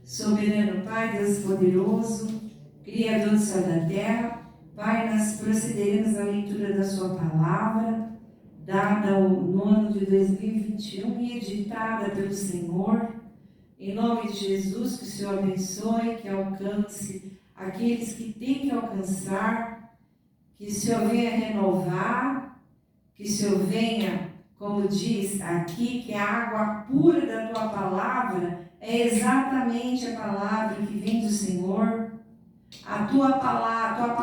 Soberano Pai, Deus poderoso, Criador do céu e da terra, Pai, nós procederemos à leitura da sua palavra, dada no ano de 2021 e editada pelo Senhor. Em nome de Jesus, que o Senhor abençoe, que alcance aqueles que têm que alcançar, que o Senhor venha renovar, que o Senhor venha, como diz aqui, que a água pura da tua palavra é exatamente a palavra que vem do Senhor. A tua palavra,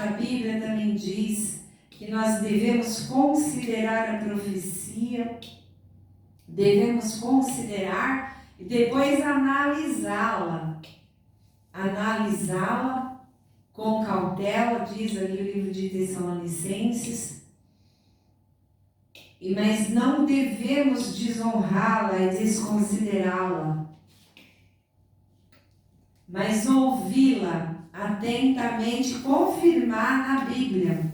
a Bíblia também diz que nós devemos considerar a profecia, devemos considerar e depois analisá-la com cautela, diz ali o livro de Tessalonicenses, mas não devemos desonrá-la e desconsiderá-la, mas ouvi-la atentamente, confirmar na Bíblia,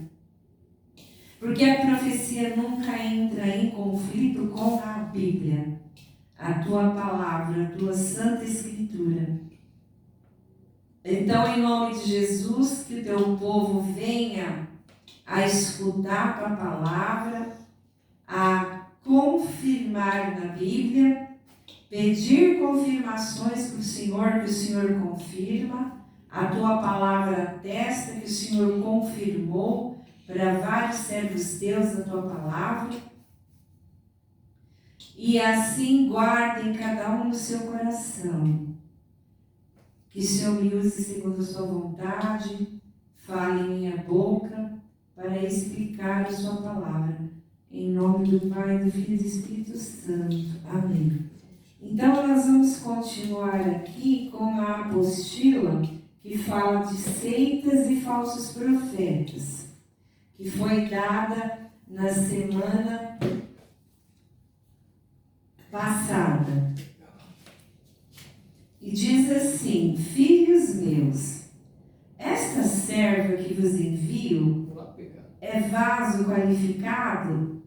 porque a profecia nunca entra em conflito com a Bíblia, a tua palavra, a tua santa escritura. Então, em nome de Jesus, que o teu povo venha a escutar a tua palavra, a confiar confirmar na Bíblia, pedir confirmações para o Senhor, que o Senhor confirma, a tua palavra atesta que o Senhor confirmou para vários servos teus a tua palavra, e assim guardem cada um no seu coração, que o Senhor me use segundo a sua vontade, fale em minha boca para explicar a sua palavra. Em nome do Pai, do Filho e do Espírito Santo. Amém. Então, nós vamos continuar aqui com a apostila que fala de seitas e falsos profetas, que foi dada na semana passada. E diz assim: filhos meus, esta serva que vos envio é vaso qualificado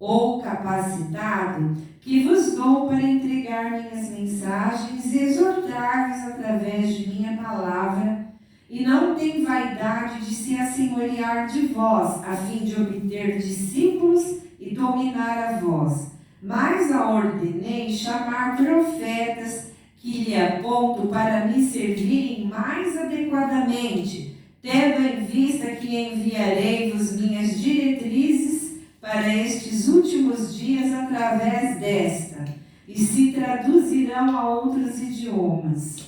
ou capacitado que vos dou para entregar minhas mensagens e exortar-vos através de minha palavra, e não tem vaidade de se assenhorear de vós, a fim de obter discípulos e dominar a vós. Mas a ordenei chamar profetas que lhe aponto para me servirem mais adequadamente, tendo em vista que enviarei-vos minhas diretrizes para estes últimos dias através desta, e se traduzirão a outros idiomas.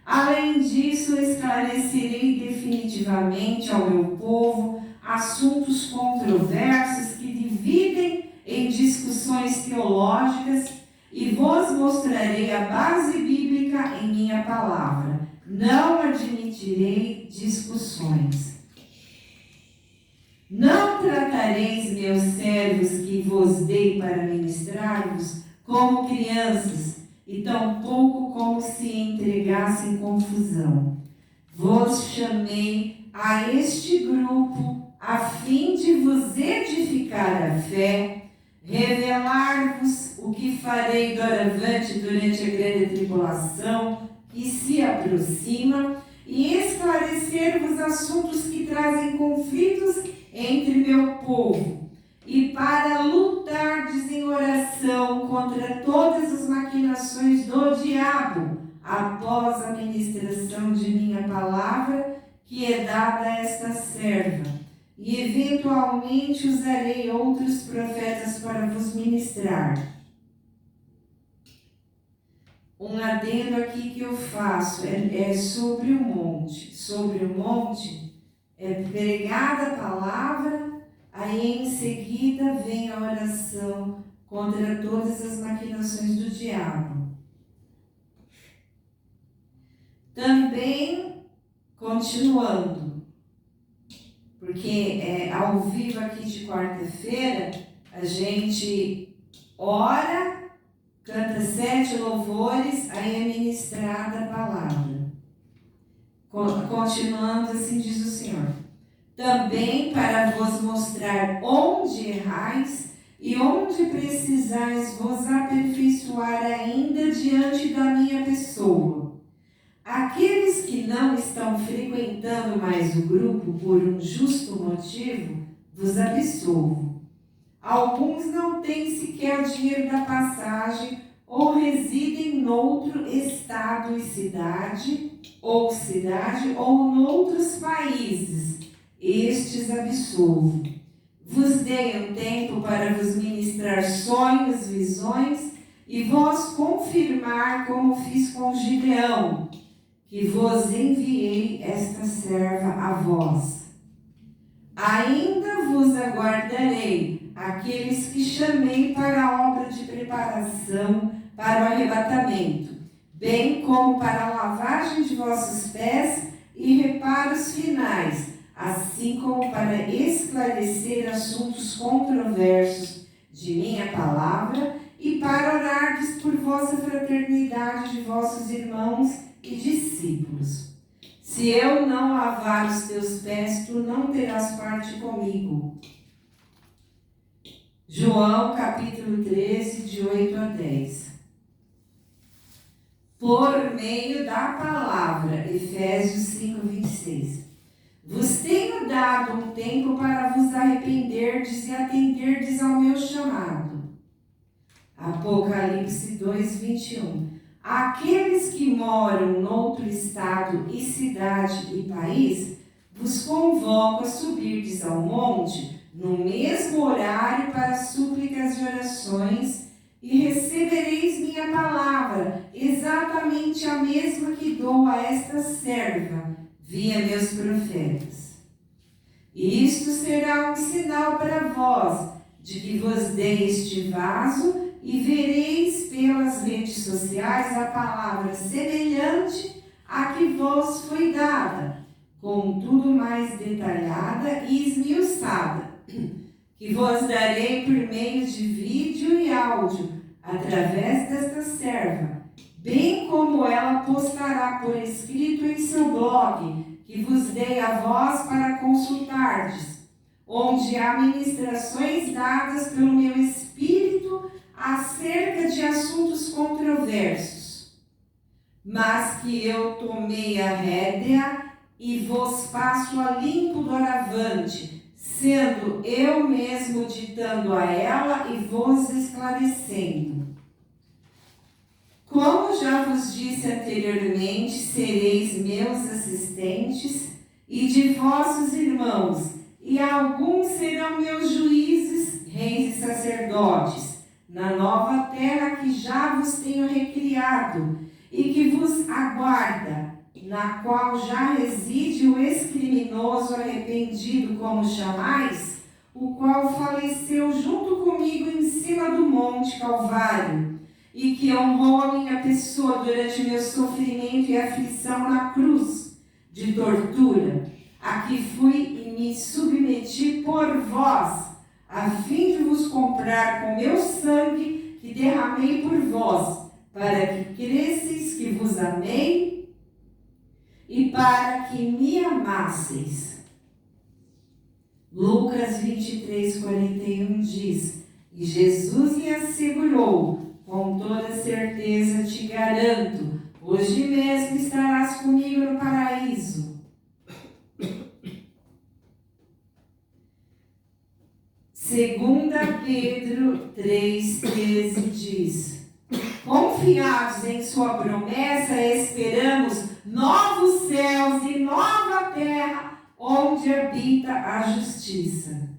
Além disso, esclarecerei definitivamente ao meu povo assuntos controversos que dividem em discussões teológicas, e vos mostrarei a base bíblica em minha palavra. Não admitirei discussões. Não tratareis meus servos que vos dei para ministrar-vos como crianças, e tampouco como se entregassem confusão. Vos chamei a este grupo a fim de vos edificar a fé, revelar-vos o que farei doravante durante a grande tribulação que se aproxima, e esclarecer-vos assuntos que trazem conflitos entre meu povo, e para lutardes em oração contra todas as maquinações do diabo, após a ministração de minha palavra, que é dada a esta serva. E eventualmente usarei outros profetas para vos ministrar. Um adendo aqui que eu faço é sobre o monte. Sobre o monte é pregada a palavra, aí em seguida vem a oração contra todas as maquinações do diabo. Também, continuando, porque ao vivo aqui de quarta-feira, a gente ora, canta 7 louvores, aí é ministrada a palavra. Continuando, assim diz o Senhor. Também para vos mostrar onde errais e onde precisais vos aperfeiçoar ainda diante da minha pessoa. Aqueles que não estão frequentando mais o grupo por um justo motivo, vos absolvo. Alguns não têm sequer o dinheiro da passagem ou residem noutro estado e cidade ou noutros países. Estes absolvo. Vos dei um tempo para vos ministrar sonhos, visões, e vos confirmar como fiz com Gideão, que vos enviei esta serva a vós. Ainda vos aguardarei, aqueles que chamei para a obra de preparação para o arrebatamento, bem como para a lavagem de vossos pés e reparos finais, assim como para esclarecer assuntos controversos de minha palavra e para orardes por vossa fraternidade de vossos irmãos e discípulos. Se eu não lavar os teus pés, tu não terás parte comigo. João capítulo 13, de 8 a 10. Por meio da palavra, Efésios 5, 26. Vos tenho dado um tempo para vos arrependerdes e atenderdes ao meu chamado. Apocalipse 2, 21. Aqueles que moram noutro estado e cidade e país, vos convoco a subirdes ao monte, no mesmo horário para súplicas e orações, e recebereis minha palavra, exatamente a mesma que dou a esta serva, via meus profetas. E isto será um sinal para vós, de que vos dei este vaso, e vereis pelas redes sociais a palavra semelhante à que vos foi dada, contudo mais detalhada e esmiuçada, que vos darei por meio de vídeo e áudio, através desta serva, bem como ela postará por escrito em seu blog, que vos dei a vós para consultardes, onde há ministrações dadas pelo meu Espírito acerca de assuntos controversos, mas que eu tomei a rédea e vos passo a limpo doravante, sendo eu mesmo ditando a ela e vos esclarecendo. Como já vos disse anteriormente, sereis meus assistentes e de vossos irmãos, e alguns serão meus juízes, reis e sacerdotes, na nova terra que já vos tenho recriado e que vos aguarda, na qual já reside o ex-criminoso arrependido, como chamais, o qual faleceu junto comigo em cima do monte Calvário, e que honrou a minha pessoa durante meu sofrimento e aflição na cruz de tortura, a que fui e me submeti por vós, a fim de vos comprar com meu sangue que derramei por vós, para que cresceis que vos amei e para que me amasseis. Lucas 23, 41 diz: E Jesus lhe assegurou: com toda certeza te garanto, hoje mesmo estarás comigo no paraíso. 2 Pedro 3,13 diz: Confiados em sua promessa, esperamos novos céus e nova terra, onde habita a justiça.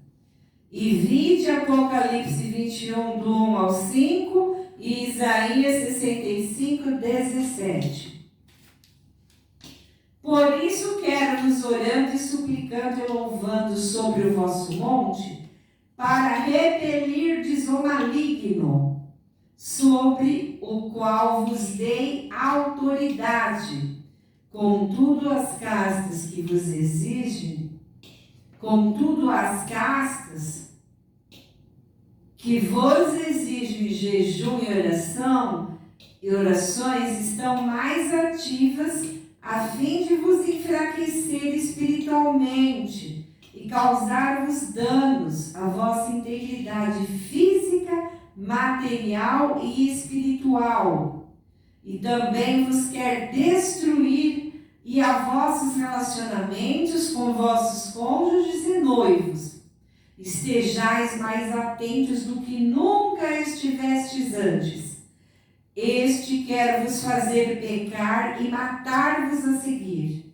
E vide Apocalipse 21, do 1 ao 5, e Isaías 65, 17. Por isso quero-vos orando e suplicando e louvando sobre o vosso monte, para repelirdes o maligno, sobre o qual vos dei autoridade. Contudo, as castas que vos exigem, jejum e orações, estão mais ativas, a fim de vos enfraquecer espiritualmente e causar-vos danos à vossa integridade física, material e espiritual. E também vos quer destruir e a vossos relacionamentos com vossos cônjuges e noivos. Estejais mais atentos do que nunca estivestes antes. Este quer vos fazer pecar e matar-vos a seguir.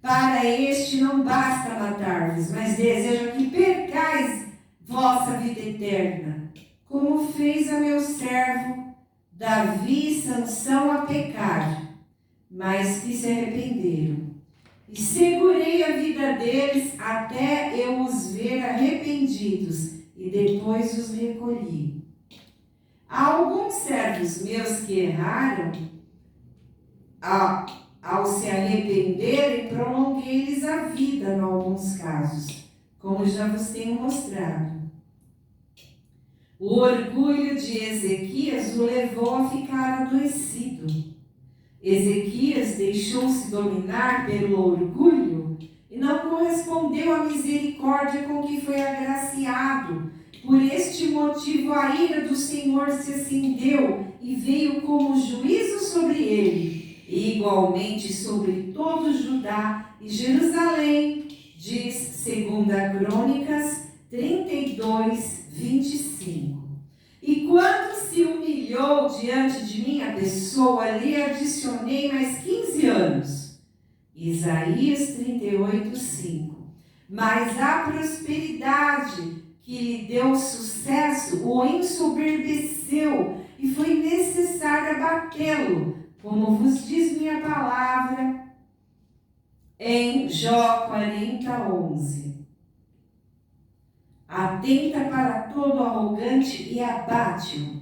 Para este não basta matar-vos, mas deseja que percais vossa vida eterna, como fez a meu servo Davi e Sansão a pecar, mas que se arrependeram. E segurei a vida deles até eu os ver arrependidos, e depois os recolhi. Há alguns servos meus que erraram, ao se arrependerem, prolonguei-lhes a vida em alguns casos, como já vos tenho mostrado. O orgulho de Ezequias o levou a ficar adoecido. Ezequias deixou-se dominar pelo orgulho e não correspondeu à misericórdia com que foi agraciado. Por este motivo a ira do Senhor se acendeu e veio como juízo sobre ele, e igualmente sobre todo Judá e Jerusalém, diz 2 Crônicas 32, 25. E quando humilhou diante de minha pessoa, lhe adicionei mais 15 anos. Isaías 38, 5. Mas a prosperidade que lhe deu sucesso o ensoberbeceu, e foi necessário abatê-lo, como vos diz minha palavra em Jó 40, 11. Atenta para todo arrogante e abate-o.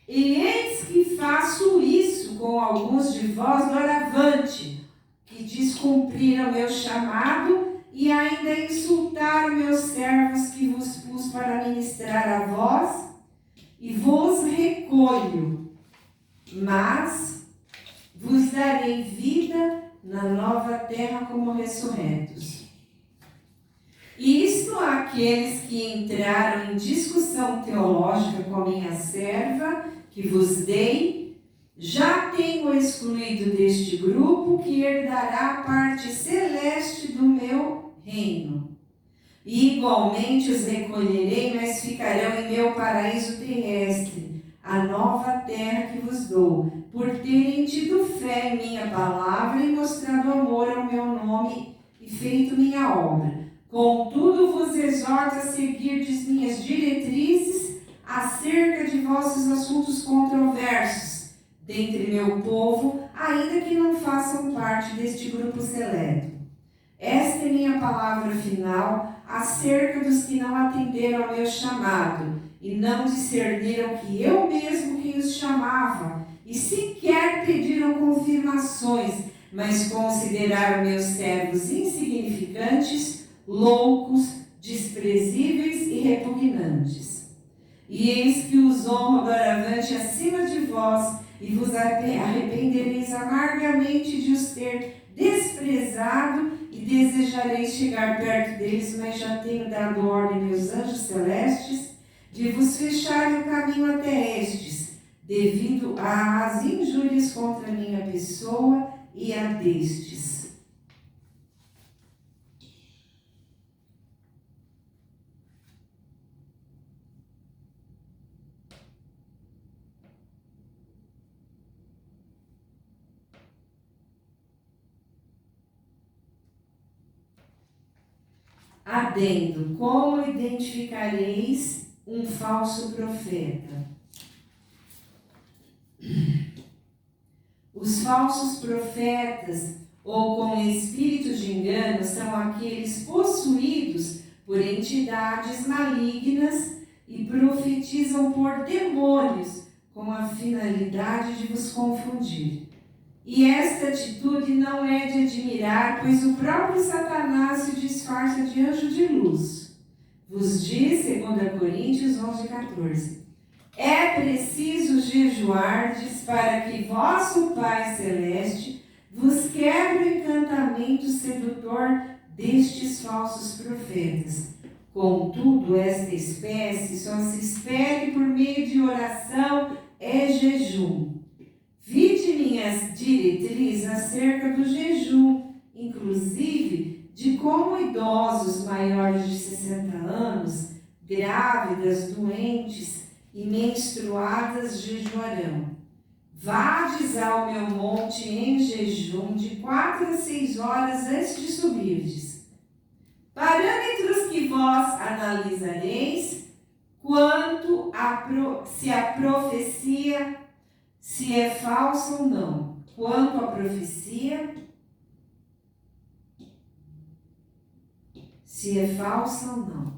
E eis que faço isso com alguns de vós doravante, que descumpriram meu chamado e ainda insultaram meus servos que vos pus para ministrar a vós, e vos recolho, mas vos darei vida na nova terra como ressurretos. Isto àqueles que entraram em discussão teológica com a minha serva, que vos dei, já tenho excluído deste grupo que herdará a parte celeste do meu reino. E igualmente os recolherei, mas ficarão em meu paraíso terrestre, a nova terra que vos dou, por terem tido fé em minha palavra e mostrado amor ao meu nome e feito minha obra. Contudo, vos exorto a seguirdes minhas diretrizes acerca de vossos assuntos controversos dentre meu povo, ainda que não façam parte deste grupo seleto. Esta é minha palavra final acerca dos que não atenderam ao meu chamado e não discerniram que eu mesmo quem os chamava, e sequer pediram confirmações, mas consideraram meus servos insignificantes, loucos, desprezíveis e repugnantes. E eis que os honro doravante acima de vós, e vos arrependereis amargamente de os ter desprezado, e desejareis chegar perto deles, mas já tenho dado ordem meus anjos celestes de vos fecharem o caminho até estes, devido às injúrias contra a minha pessoa e a destes. Adendo: como identificareis um falso profeta? Os falsos profetas, ou com espíritos de engano, são aqueles possuídos por entidades malignas e profetizam por demônios com a finalidade de vos confundir. E esta atitude não é de admirar, pois o próprio Satanás se disfarça de anjo de luz. Vos diz, 2 Coríntios 11, 14. É preciso jejuardes para que vosso Pai Celeste vos quebre o encantamento sedutor destes falsos profetas. Contudo, esta espécie só se expele por meio de oração e jejum. Vide minhas diretrizes acerca do jejum, inclusive de como idosos maiores de 60 anos, grávidas, doentes e menstruadas jejuarão. Vades ao meu monte em jejum de 4 a 6 horas antes de subirdes. Parâmetros que vós analisareis quanto se a profecia se é falsa ou não. Quanto à profecia, se é falsa ou não.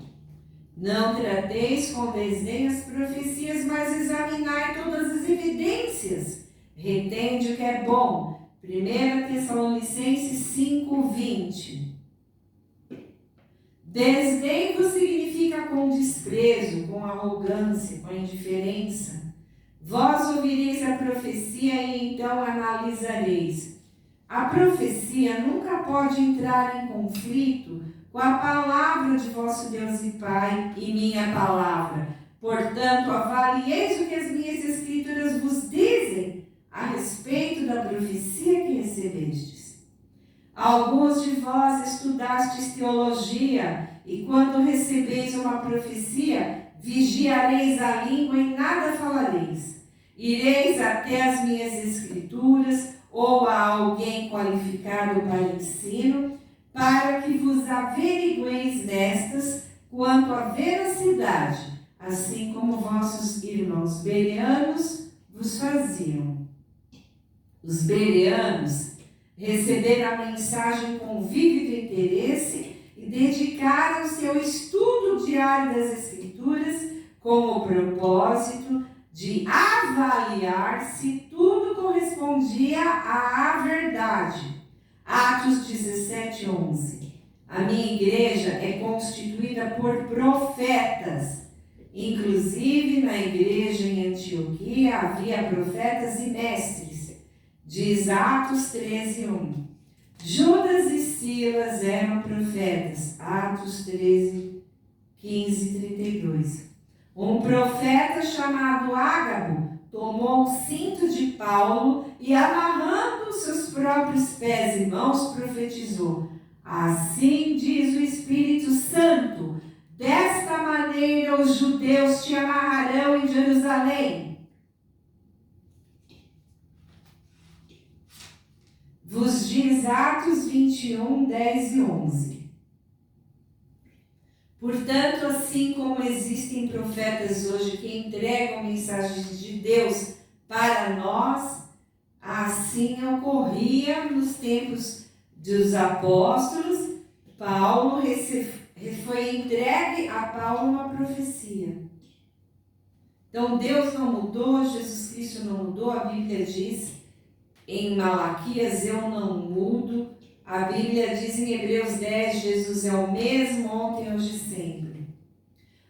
Não trateis com desdém as profecias, mas examinai todas as evidências. Retende o que é bom. 1 Tessalonicenses 5:20. Desdém significa com desprezo, com arrogância, com indiferença. Vós ouvireis a profecia e então analisareis. A profecia nunca pode entrar em conflito com a palavra de vosso Deus e Pai e minha palavra. Portanto, avalieis o que as minhas escrituras vos dizem a respeito da profecia que recebestes. Alguns de vós estudastes teologia e quando recebeis uma profecia, vigiareis a língua e nada falareis. Ireis até as minhas escrituras ou a alguém qualificado para ensino, para que vos averigueis nestas quanto à veracidade, assim como vossos irmãos bereanos vos faziam. Os bereanos receberam a mensagem com vívido interesse e dedicaram-se ao estudo diário das Escrituras com o propósito de avaliar se tudo correspondia à verdade. Atos 17:11. A minha igreja é constituída por profetas. Inclusive, na igreja em Antioquia havia profetas e mestres. Diz Atos 13:1. Judas e Silas eram profetas. Atos 13:15-32. Um profeta chamado Ágabo tomou o cinto de Paulo e, amarrando seus próprios pés e mãos, profetizou: assim diz o Espírito Santo, desta maneira os judeus te amarrarão em Jerusalém. Vos diz Atos 21, 10 e 11. Portanto, assim como existem profetas hoje que entregam mensagens de Deus para nós, assim ocorria nos tempos dos apóstolos. Paulo foi entregue a Paulo uma profecia. Então, Deus não mudou, Jesus Cristo não mudou. A Bíblia diz em Malaquias: eu não mudo. A Bíblia diz em Hebreus 10, Jesus é o mesmo ontem, hoje e sempre.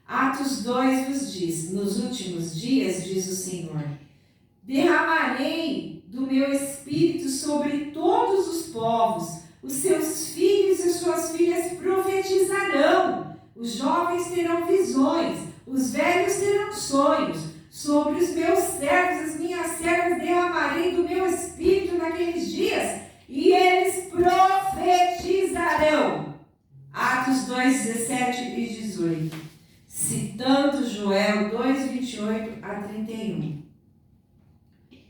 Atos 2 vos diz: nos últimos dias, diz o Senhor, derramarei do meu Espírito sobre todos os povos. Os seus filhos e suas filhas profetizarão. Os jovens terão visões. Os velhos terão sonhos. Sobre os meus servos, as minhas servas, derramarei do meu Espírito naqueles dias, e eles profetizarão. Atos 2, 17 e 18. Citando Joel 2, 28 a 31.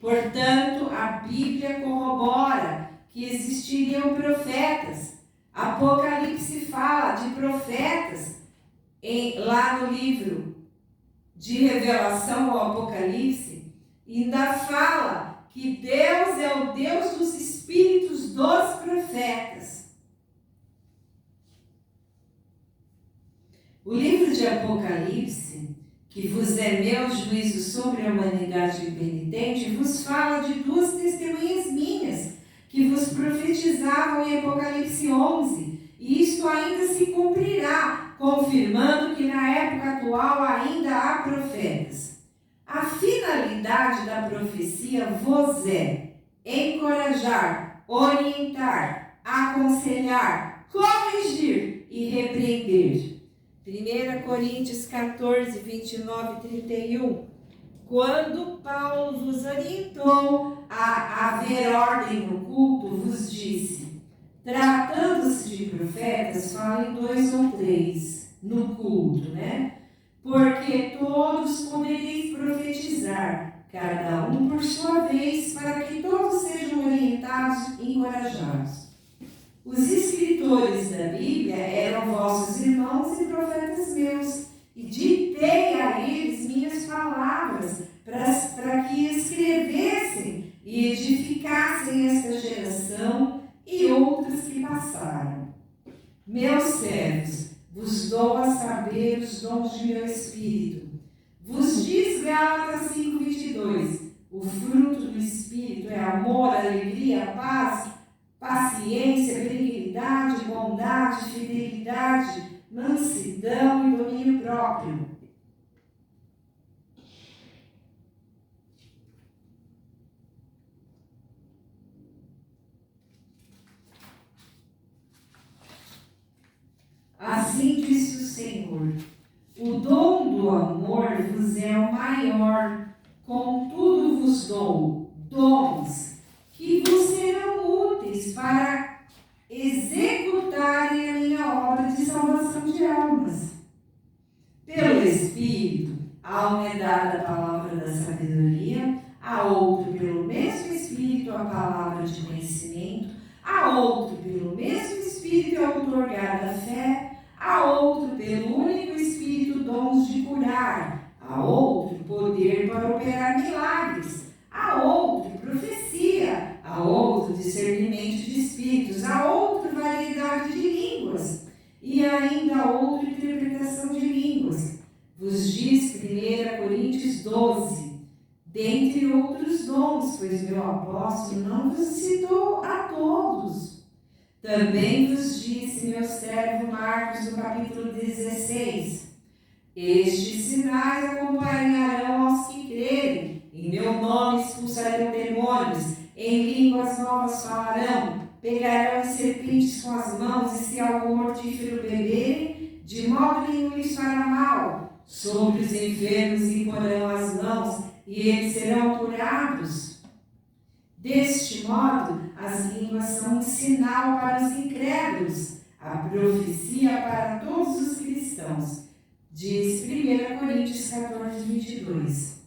Portanto, a Bíblia corrobora que existiriam profetas. Apocalipse fala de profetas lá no livro de Revelação ao Apocalipse. Ainda fala que Deus é o Deus dos espíritos dos profetas. O livro de Apocalipse, que vos é meu juízo sobre a humanidade impenitente, vos fala de duas testemunhas minhas, que vos profetizavam em Apocalipse 11, e isto ainda se cumprirá, confirmando que na época atual ainda há profetas. A finalidade da profecia vos é encorajar, orientar, aconselhar, corrigir e repreender. 1 Coríntios 14, 29 e 31. Quando Paulo vos orientou a haver ordem no culto, vos disse: tratando-se de profetas, falem 2 ou 3 no culto, né? Porque todos podereis profetizar, cada um por sua vez, para que todos sejam orientados e encorajados. Os escritores da Bíblia eram vossos irmãos e profetas meus, e ditei a eles minhas palavras, para que escrevessem e edificassem esta geração e outras que passaram. Meus servos, vos dou a saber os dons de meu Espírito. Vos diz Gálatas 5:22, o fruto do Espírito é amor, alegria, paz, paciência, benignidade, bondade, fidelidade, mansidão e domínio próprio. Assim disse o Senhor: o dom do amor vos é o maior, contudo vos dou dons que vos serão úteis para executar ajudarem a minha obra de salvação de almas. Pelo Espírito, a um é dada a palavra da sabedoria, a outro pelo mesmo Espírito a palavra de conhecimento, a outro pelo mesmo Espírito é outorgada a fé, a outro pelo único Espírito dons de curar, a outro poder para operar milagres, a outro profecia, a outro discernimento de espíritos, a outro variedade de línguas, e ainda a outro interpretação de línguas. Vos diz 1 Coríntios 12, dentre outros dons, pois meu apóstolo não vos citou a todos. Também vos disse meu servo Marcos, no capítulo 16, estes sinais acompanharão aos que crerem, em meu nome expulsarão demônios, em línguas novas falarão, pegarão as serpentes com as mãos, e se algum mortífero beberem, de modo nenhum lhes fará mal. Sobre os enfermos imporão as mãos, e eles serão curados. Deste modo, as línguas são um sinal para os incrédulos, a profecia para todos os cristãos. Diz 1 Coríntios 14, 22.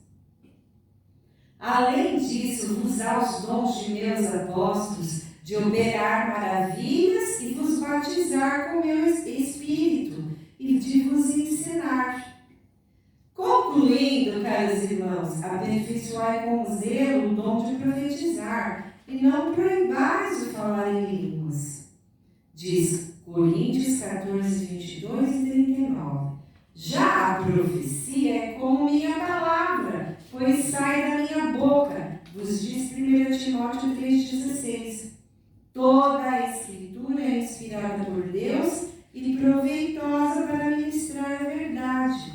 Além disso, vos dá os dons de meus apóstolos, de operar maravilhas e vos batizar com meu Espírito, e de vos ensinar. Concluindo, caros irmãos, aperfeiçoai com zelo o dom de profetizar, e não proibais o falar em línguas. Diz Coríntios 14, 22 e 39. Já a profecia é como minha palavra, pois sai da minha boca, vos diz 1 Timóteo 3,16. Toda a Escritura é inspirada por Deus e proveitosa para ministrar a verdade,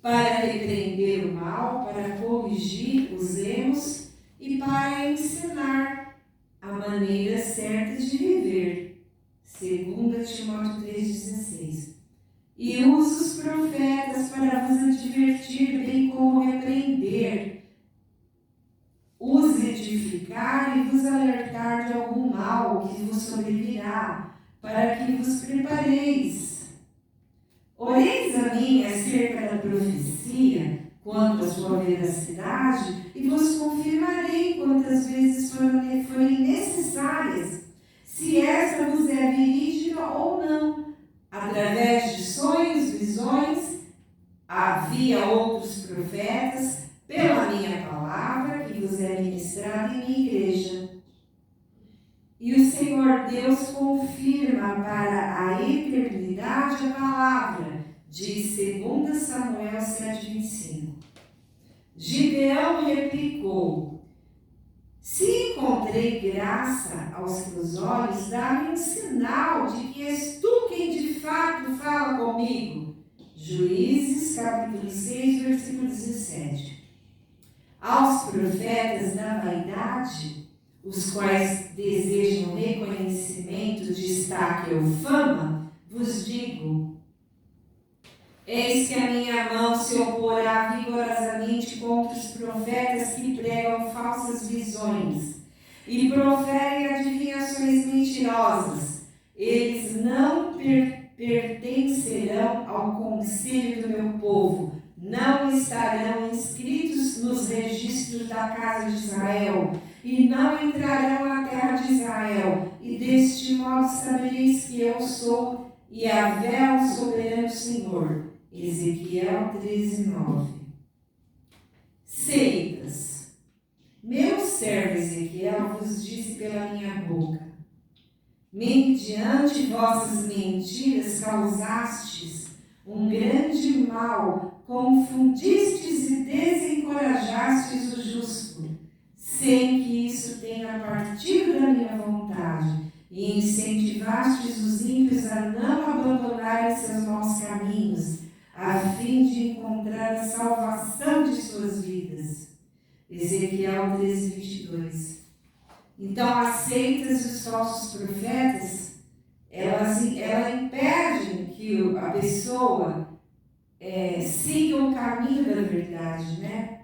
para repreender o mal, para corrigir os erros e para ensinar a maneira certa de viver. 2 Timóteo 3,16. E usa os profetas para vos advertir, bem como repreender, os edificar e vos alertar de algum mal que vos sobrevirá, para que vos prepareis. Oreis a mim acerca da profecia, quanto à sua veracidade, e vos confirmarei quantas vezes forem necessárias, se esta vos é verídica ou não. Através de sonhos, visões, havia outros profetas, pela minha palavra, que vos é ministrada em minha igreja. E o Senhor Deus confirma para a eternidade a palavra, diz 2 Samuel 7,25. Gideão replicou: se encontrei graça aos teus olhos, dá-me um sinal de que és tu quem de fato fala comigo. Juízes, capítulo 6, versículo 17. Aos profetas da vaidade, os quais desejam reconhecimento, destaque ou fama, vos digo: eis que a minha mão se oporá vigorosamente contra os profetas que pregam falsas visões e proferem adivinhações mentirosas. Eles não pertencerão ao conselho do meu povo, não estarão inscritos nos registros da casa de Israel, e não entrarão na terra de Israel. E deste modo sabereis que eu sou Yahvé, o soberano Senhor. Ezequiel 13:9. Seitas. Meu servo Ezequiel vos disse pela minha boca: mediante vossas mentiras causastes um grande mal, confundistes e desencorajastes o justo, sem que isso tenha partido da minha vontade, e incentivastes os ímpios a não abandonarem seus maus caminhos, a fim de encontrar a salvação de suas vidas. Ezequiel 13:22. Então, as seitas e os falsos profetas, elas impedem que a pessoa siga o caminho da verdade, né?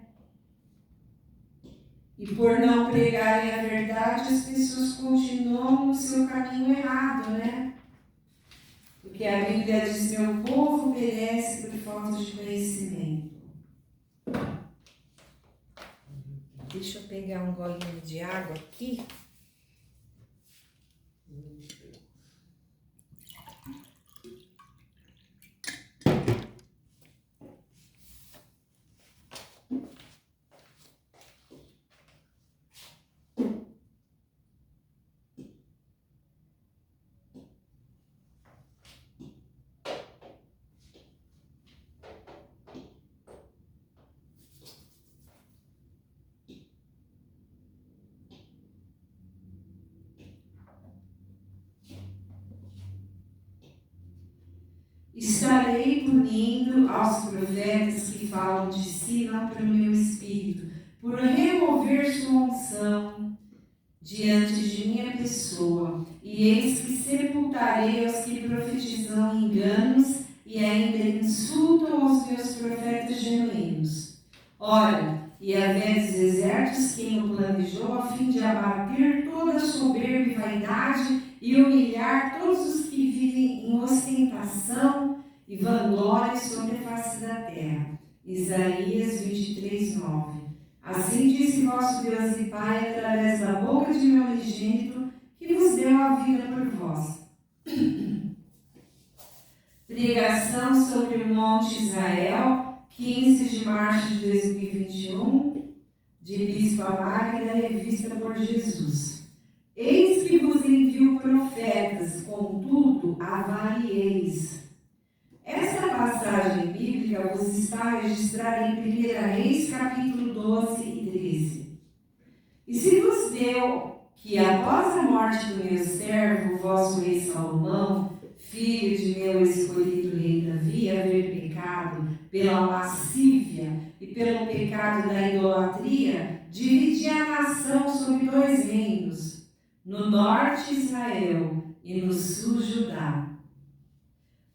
E por não pregarem a verdade, as pessoas continuam no seu caminho errado, né? Porque a Bíblia diz: meu povo perece por falta de conhecimento. Deixa eu pegar um golinho de água aqui. Estarei punindo aos profetas que falam de si, não pelo meu espírito, por remover sua unção diante de minha pessoa. E eis que sepultarei os que profetizam enganos e ainda insultam os meus profetas genuínos. Ora, Yahvé dos exércitos, quem o planejou, a fim de abater toda soberba e vaidade e humilhar todos os que vivem em ostentação e vanglória sobre a face da terra. Isaías 23, 9. Assim disse vosso Deus e Pai, através da boca de meu unigênito, que vos deu a vida por vós. Pregação sobre o Monte Israel, 15 de março de 2021, de Bispa Magda, revista por Jesus. Eis que vos envio profetas, contudo avalieis. Esta passagem bíblica vos está registrada em 1 Reis, capítulo 12 e 13. E se vos deu que após a morte do meu servo, vosso rei Salomão, filho de meu escolhido rei Davi, haver pecado pela lascívia e pelo pecado da idolatria, dividi a nação sobre 2 reinos, no norte Israel e no sul Judá.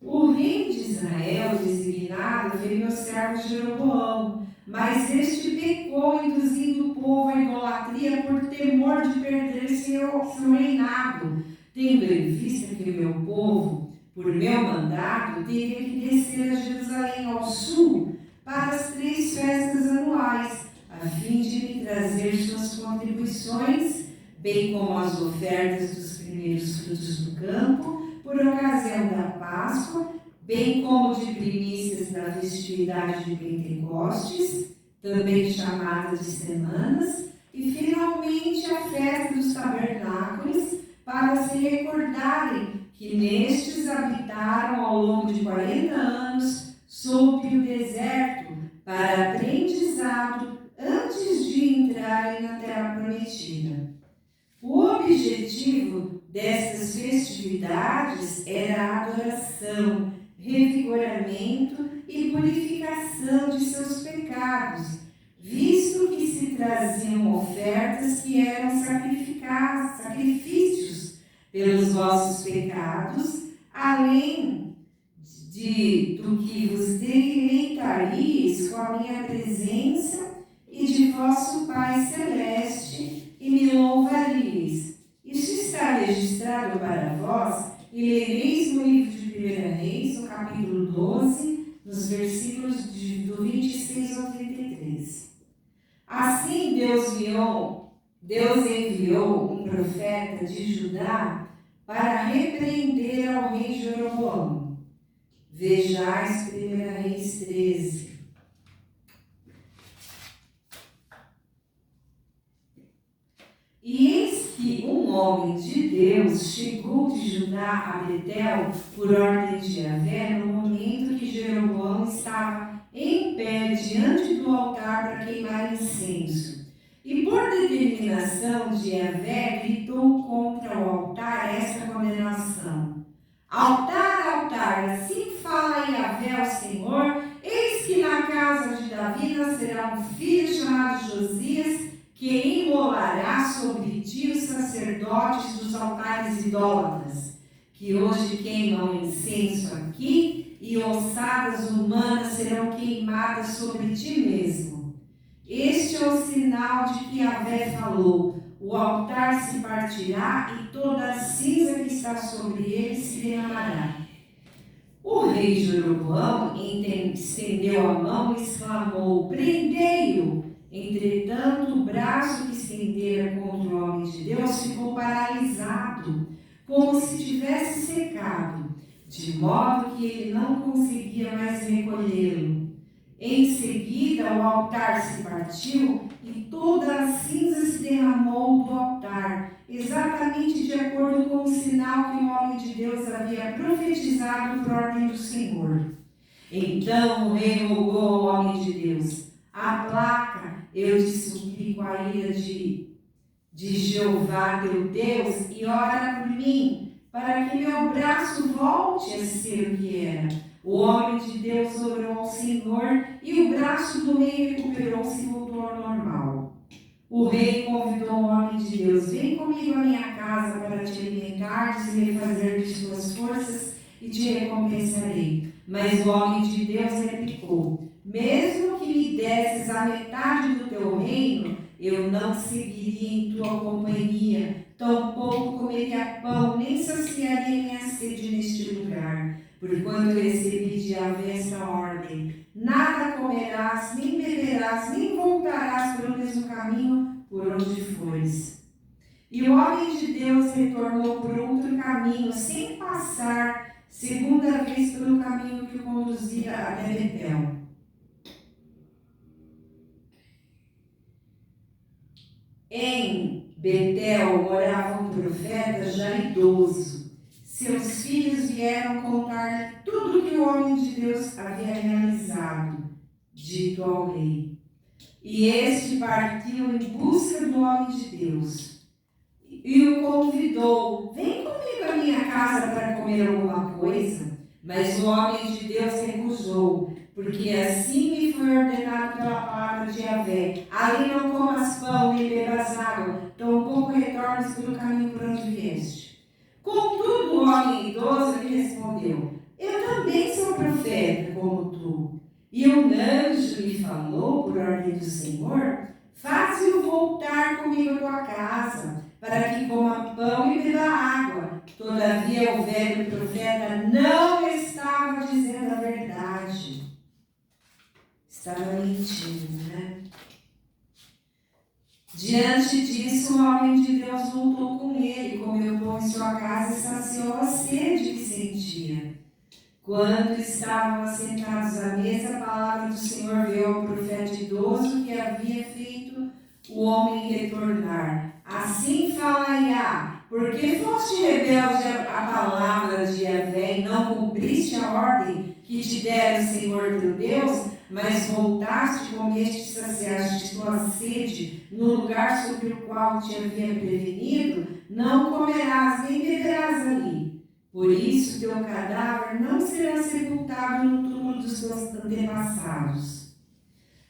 O rei de Israel designado foi meu servo Jeroboão, mas este pecou, induzindo o povo à idolatria por temor de perder seu reinado, tendo em vista que o meu povo, por meu mandado, teria que descer a Jerusalém ao sul para as 3 festas anuais, a fim de me trazer suas contribuições, bem como as ofertas dos primeiros frutos do campo, por ocasião da Páscoa, bem como de primícias da festividade de Pentecostes, também chamada de semanas, e finalmente a festa dos tabernáculos, para se recordarem que nestes habitaram ao longo de 40 anos sob o deserto, para aprendizado antes de entrarem na terra prometida. O objetivo destas festividades era a adoração, revigoramento e purificação de seus pecados, visto que se traziam ofertas que eram sacrifícios pelos vossos pecados, além do que vos deleitaríeis com a minha presença e de vosso Pai Celeste, e me louvaríeis. Isso está registrado para vós, e lereis no livro de 1 Reis, no capítulo 12, nos versículos do 26 ao 33. Assim Deus enviou um profeta de Judá para repreender ao rei Jeroboão. Vejais 1 Reis 13. E eis que um homem de Deus chegou de Judá a Betel por ordem de Yahvé no momento que Jeroboão estava em pé diante do altar para queimar incenso. E por determinação de Yahvé gritou contra o altar esta condenação: Altar, altar, assim fala Yahvé ao Senhor, eis que na casa de Davi nascerá um filho chamado Josias, que imolará sobre ti os sacerdotes dos altares idólatras, que hoje queimam incenso aqui, e ossadas humanas serão queimadas sobre ti mesmo. Este é o sinal de que Yahvé falou: o altar se partirá e toda a cinza que está sobre ele se derramará. O rei Jeroboão estendeu a mão e exclamou: prendei-o! Entretanto, o braço que estendera contra o homem de Deus ficou paralisado, como se tivesse secado, de modo que ele não conseguia mais recolhê-lo. Em seguida, o altar se partiu e toda a cinza se derramou do altar, exatamente de acordo com o sinal que o homem de Deus havia profetizado por ordem do Senhor. Então o rei rogou ao homem de Deus: aplaca, eu te suplico, a ira de Jeová teu Deus, e ora por mim, para que meu braço volte a ser o que era. O homem de Deus orou ao Senhor, e o braço do rei recuperou-se e voltou ao normal. O rei convidou o homem de Deus: vem comigo à minha casa para te alimentares e refazer de suas forças, e te recompensarei. Mas o homem de Deus replicou: mesmo que me desses a metade do teu reino, eu não seguiria em tua companhia, tampouco comeria pão, nem saciaria minha sede neste lugar. Porquanto eu recebi de Yahvé esta ordem: nada comerás, nem beberás, nem voltarás pelo mesmo caminho por onde fores. E o homem de Deus retornou por outro caminho, sem passar segunda vez pelo caminho que o conduzia até Betel. Em Betel morava um profeta já idoso. Seus filhos vieram contar-lhe tudo que o homem de Deus havia realizado, dito ao rei. E este partiu em busca do homem de Deus e o convidou: vem comigo à minha casa para comer alguma coisa. Mas o homem de Deus recusou, porque assim me foi ordenado pela palavra de Yahvé: ali não comas pão nem bebas água, tampouco retornes pelo caminho por onde vieste. Contudo, o homem idoso lhe respondeu: eu também sou profeta, como tu. E um anjo lhe falou por ordem do Senhor: faze-o voltar comigo à tua casa, para que coma pão e beba água. Todavia o velho profeta não estava dizendo a verdade. Estava mentindo, né? Diante disso, o homem de Deus voltou com ele, comeu pão em sua casa e saciou a sede que sentia. Quando estavam assentados à mesa, a palavra do Senhor veio ao profeta idoso que havia feito o homem retornar. Assim fala Iá: porque foste rebelde à palavra de Yahvé e não cumpriste a ordem que te dera o Senhor teu Deus, mas voltaste, comeste e saciaste tua sede no lugar sobre o qual te havia prevenido, não comerás nem beberás ali. Por isso teu cadáver não será sepultado no túmulo dos teus antepassados.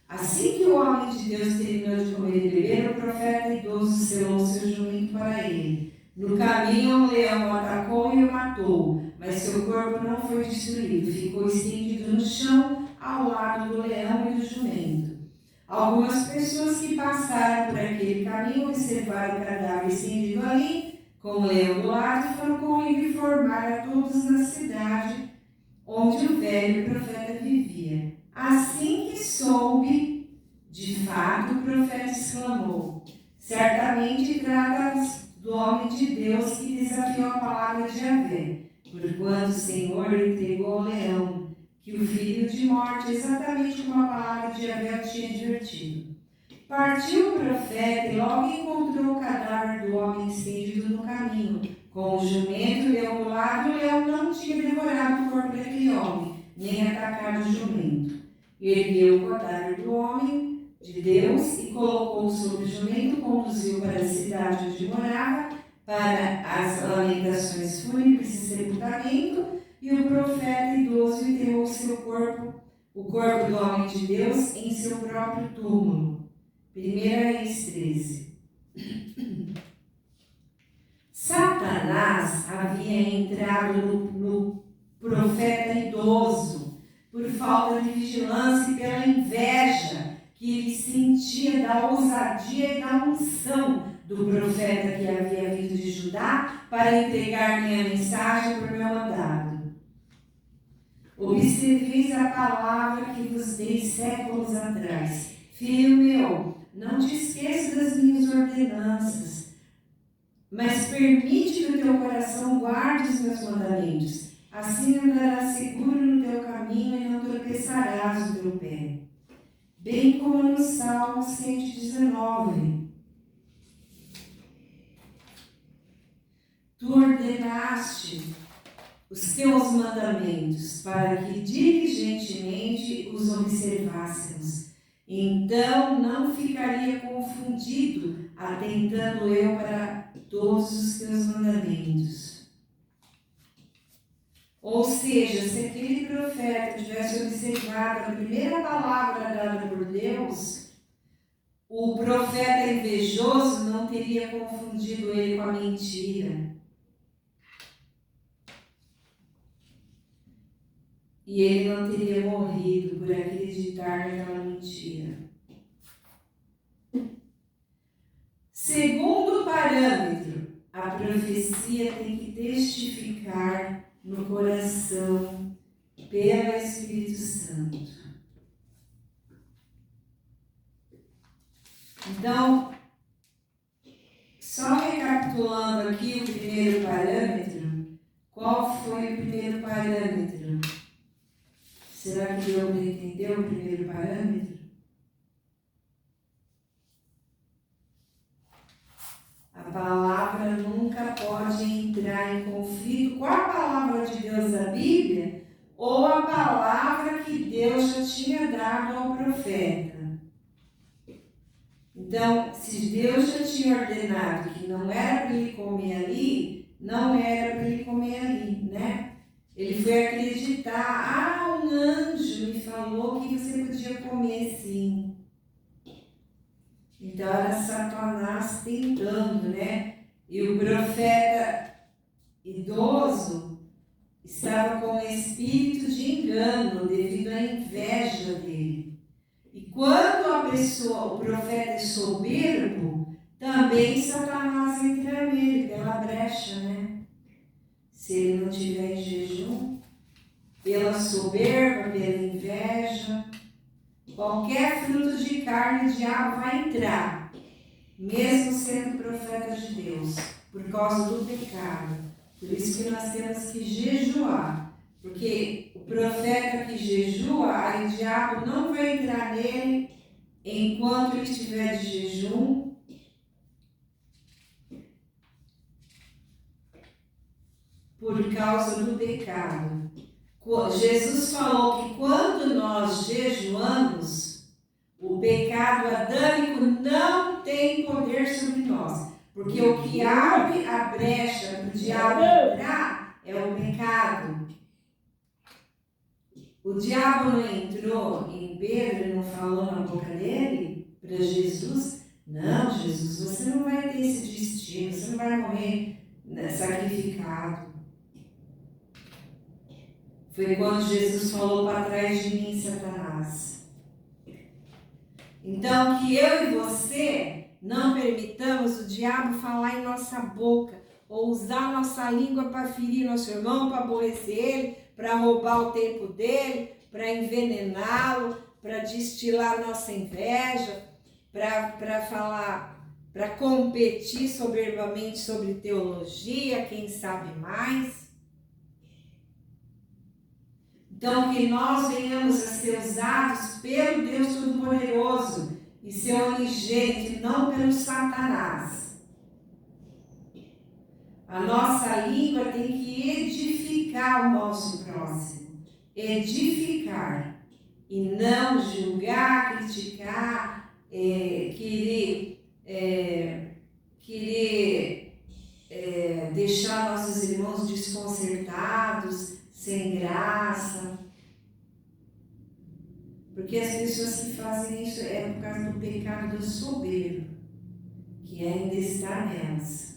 Assim que o homem de Deus terminou de comer e beber, o profeta idoso selou seu jumento para ele. No caminho, um leão o atacou e o matou, mas seu corpo não foi destruído, ficou estendido no chão ao lado do leão e do jumento. Algumas pessoas que passaram por aquele caminho observaram o cadáver estendido ali, com o leão do lado, e foram correndo informar a todos na cidade onde o velho profeta vivia. Assim que soube, de fato, o profeta exclamou: certamente trata do homem de Deus que desafiou a palavra de Yahvé, porquanto o Senhor entregou ao leão, que o feriu de morte, exatamente como a palavra de Yahvé o tinha advertido. Partiu o profeta e logo encontrou o cadáver do homem estendido no caminho, com o jumento e o leão do lado. O leão não tinha devorado o corpo daquele homem, nem atacado o jumento. Ergueu o cadáver do homem de Deus e colocou sobre o jumento, conduziu para a cidade onde morava, para as lamentações fúnebres e sepultamento, e o profeta idoso enterrou seu corpo, o corpo do homem de Deus, em seu próprio túmulo. 1 Reis 13. Satanás havia entrado no profeta idoso por falta de vigilância e pela inveja que ele sentia da ousadia e da unção do profeta que havia vindo de Judá para entregar minha mensagem por meu mandado. Observeis a palavra que vos dei séculos atrás. Filho meu, não te esqueças das minhas ordenanças, mas permite que o teu coração guarde os meus mandamentos. Assim andarás seguro no teu caminho e não tropeçarás o teu pé. Bem como no Salmo 119. Tu ordenaste os teus mandamentos para que diligentemente os observássemos. Então não ficaria confundido, atentando eu para todos os teus mandamentos. Ou seja, se aquele profeta tivesse observado a primeira palavra dada por Deus, o profeta invejoso não teria confundido ele com a mentira. E ele não teria morrido por acreditar naquela mentira. Segundo parâmetro, a profecia tem que testificar no coração pelo Espírito Santo. Então, só recapitulando aqui o primeiro parâmetro, qual foi o primeiro parâmetro? Será que deu para entender o primeiro parâmetro? A palavra nunca pode entrar em conflito com a palavra de Deus da Bíblia ou a palavra que Deus já tinha dado ao profeta. Então, se Deus já tinha ordenado que não era para ele comer ali, não era para ele comer ali, né? Ele foi acreditar, um anjo me falou que você podia comer sim. Então era Satanás tentando, né? E o profeta idoso estava com um espírito de engano devido à inveja dele. E quando o profeta é soberbo, também Satanás entra nele pela brecha, né? Se ele não tiver em jejum, pela soberba, pela inveja, qualquer fruto de carne, o diabo vai entrar, mesmo sendo profeta de Deus, por causa do pecado. Por isso que nós temos que jejuar, porque o profeta que jejua, aí o diabo não vai entrar nele enquanto ele estiver de jejum. Por causa do pecado. Jesus falou que quando nós jejuamos, o pecado adâmico não tem poder sobre nós. Porque o que abre a brecha para o diabo entrar é o pecado. O diabo não entrou em Pedro e não falou na boca dele para Jesus? Não, Jesus, você não vai ter esse destino, você não vai morrer sacrificado. Foi quando Jesus falou para trás de mim, Satanás. Então, que eu e você não permitamos o diabo falar em nossa boca, ou usar nossa língua para ferir nosso irmão, para aborrecer ele, para roubar o tempo dele, para envenená-lo, para destilar nossa inveja, para falar, para competir soberbamente sobre teologia, quem sabe mais. Então, que nós venhamos a ser usados pelo Deus Todo-Poderoso e seu unigênito, não pelo Satanás. A nossa língua tem que edificar o nosso próximo. Edificar. E não julgar, criticar, querer deixar nossos irmãos desconcertados, sem graça. Porque as pessoas que fazem isso é por causa do pecado do soberbo, que ainda está nelas.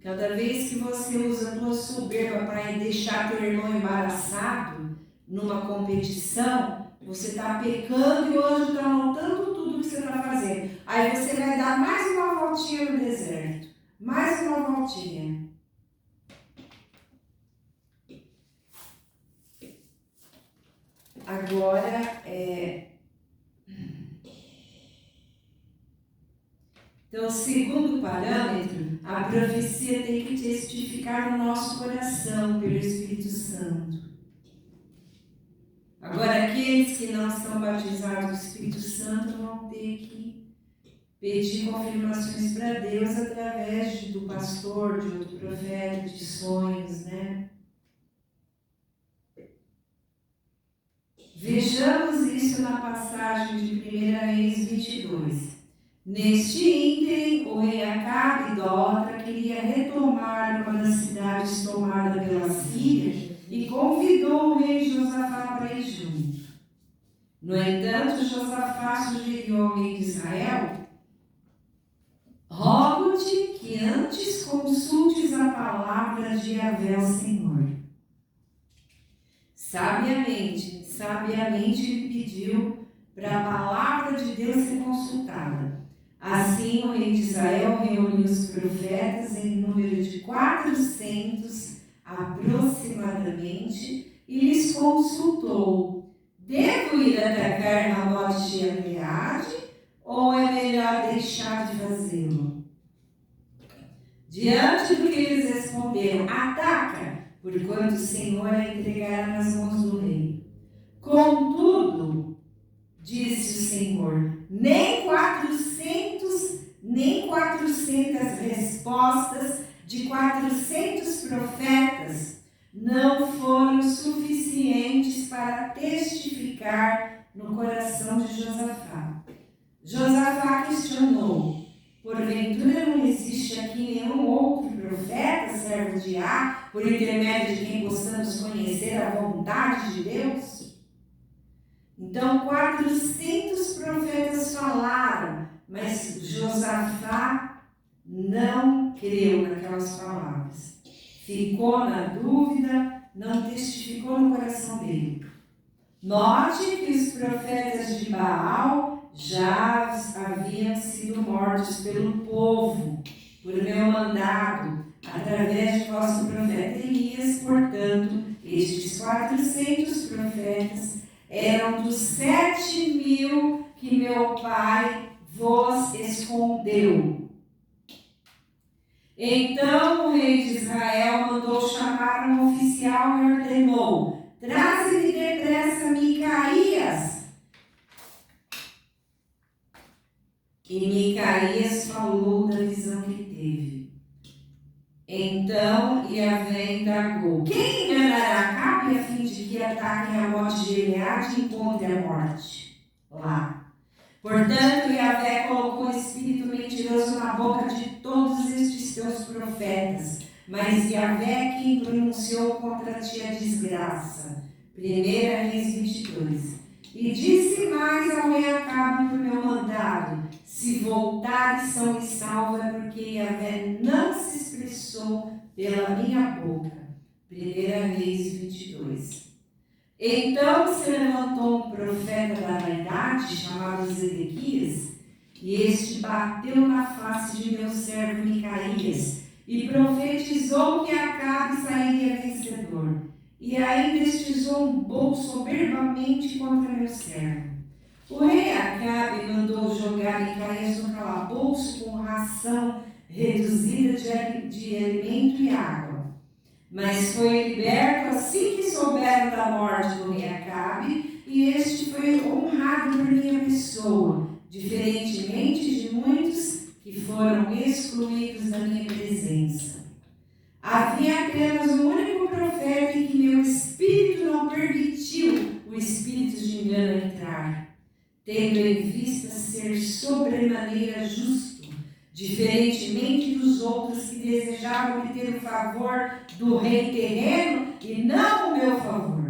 Cada vez que você usa a tua soberba para deixar teu irmão embaraçado numa competição, você está pecando e o anjo está notando tudo que você está fazendo. Aí você vai dar mais uma volta voltinha no deserto. Mais uma voltinha. Agora, então, segundo parâmetro, a profecia tem que testificar no nosso coração pelo Espírito Santo. Agora, aqueles que não são batizados do Espírito Santo vão ter que pedir confirmações para Deus através do pastor, de outro profeta, de sonhos, né? Vejamos isso na passagem de 1 Reis 22. Neste ínterim, o rei Acabe, idólatra, queria retomar uma das cidades tomada pela Síria e convidou o rei Josafá para ir junto. No entanto, Josafá sugeriu ao rei de Israel: rogo-te que antes consultes a palavra de Yahvé, o Senhor. Sabiamente lhe pediu para a palavra de Deus ser consultada. Assim, o rei de Israel reuniu os profetas em número de 400 aproximadamente e lhes consultou: devo ir atacar Ramote de Gileade ou é melhor deixar de fazê-lo? Diante do que eles responderam: ataca, porquanto o Senhor a entregará nas mãos do rei. Contudo, disse o Senhor, nem 400 respostas de 400 profetas não foram suficientes para testificar no coração de Josafá. Josafá questionou: porventura não existe aqui nenhum outro profeta, servo de Á, por intermédio de quem possamos conhecer a vontade de Deus? Então 400 profetas falaram, mas Josafá não creu naquelas palavras. Ficou na dúvida, não testificou no coração dele. Note que os profetas de Baal já haviam sido mortos pelo povo, por meu mandado, através de vosso profeta Elias. Portanto, estes 400 profetas eram dos 7.000 que meu pai vos escondeu. Então o rei de Israel mandou chamar um oficial e ordenou: traze-lhe depressa Micaías. E Micaías falou da visão que teve. Então Yahvé indagou: quem enganará Acabe a fim de que ataquem a morte de Gileade e encontre a morte lá? Portanto, Yahvé colocou um espírito mentiroso na boca de todos estes teus profetas, mas Yahvé quem pronunciou contra ti a desgraça. 1 Reis 22. E disse mais ao rei Acabe por meu mandado: se voltares são e salvo, é porque Yahvé não se expressou pela minha boca. 1 Reis 22. Então se levantou um profeta da vaidade, chamado Zedequias, e este bateu na face de meu servo Micaías, e profetizou que Acabe sairia vencedor. E ainda estizombou soberbamente contra meu servo. O rei Acabe mandou jogar Micaías no calabouço com ração reduzida de alimento e água. Mas foi liberto assim que souberam da morte do rei Acabe, e este foi honrado por minha pessoa, diferentemente de muitos que foram excluídos da minha presença. Havia apenas um único profeta em que meu espírito não permitiu o espírito de engano entrar, tendo em vista ser sobremaneira justo, diferentemente dos outros que desejavam obter o favor do rei terreno e não o meu favor.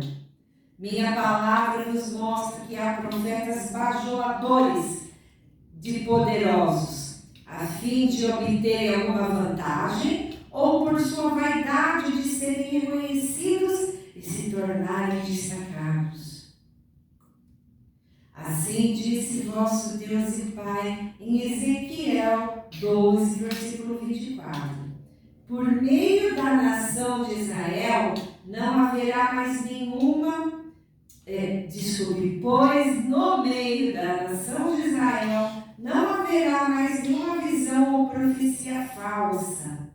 Minha palavra vos mostra que há profetas bajuladores de poderosos, a fim de obterem alguma vantagem, ou por sua vaidade de serem reconhecidos e se tornarem destacados. Assim disse vosso Deus e Pai em Ezequiel 12, versículo 24. Por meio da nação de Israel não haverá mais nenhuma, pois no meio da nação de Israel não haverá mais nenhuma visão ou profecia falsa,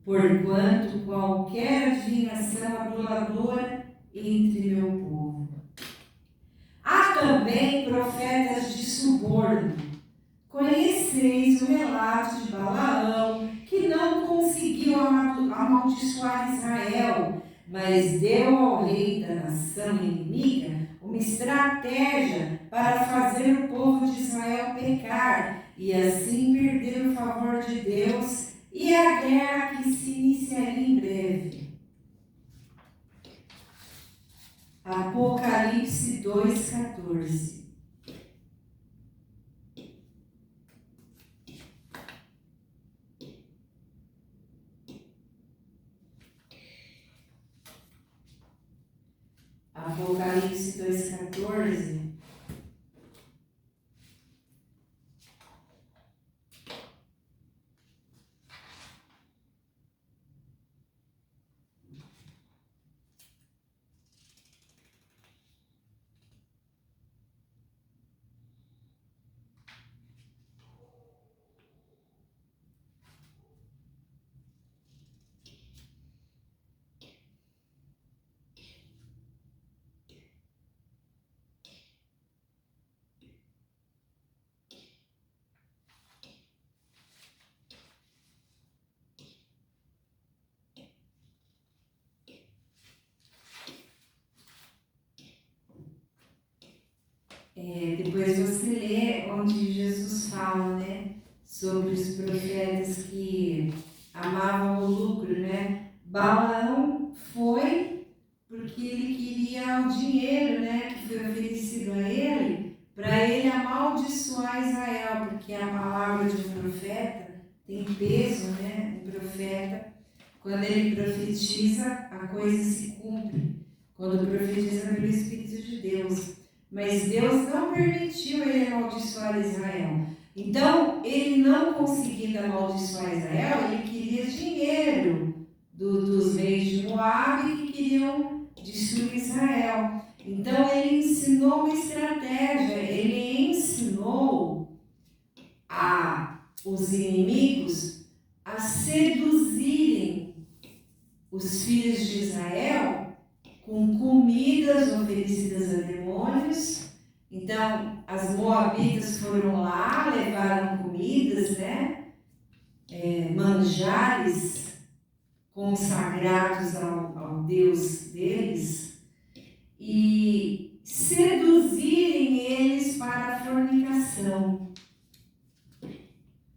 porquanto qualquer adivinhação aduladora entre meu povo. Há também profetas de suborno. Conheceis o relato de Balaão, que não conseguiu amaldiçoar Israel, mas deu ao rei da nação inimiga uma estratégia para fazer o povo de Israel pecar e assim perder o favor de Deus e a guerra que se iniciaria em breve. Apocalipse 2,14. Apocalipse 2,14. Depois você lê onde Jesus fala, né, sobre os profetas que amavam o lucro, né? Balaão foi porque ele queria o dinheiro, né, que foi oferecido a ele, para ele amaldiçoar Israel, porque a palavra de um profeta tem peso, né? Um profeta, quando ele profetiza, a coisa se cumpre. Quando profetiza pelo Espírito de Deus. Mas Deus não permitiu ele amaldiçoar Israel. Então, ele não conseguindo amaldiçoar Israel, ele queria dinheiro dos reis de Moabe que queriam destruir Israel. Então, ele ensinou uma estratégia, ele ensinou os inimigos a seduzirem os filhos de Israel com comidas oferecidas a demônios. Então, as moabitas foram lá, levaram comidas, né? Manjares consagrados ao Deus deles e seduzirem eles para a fornicação.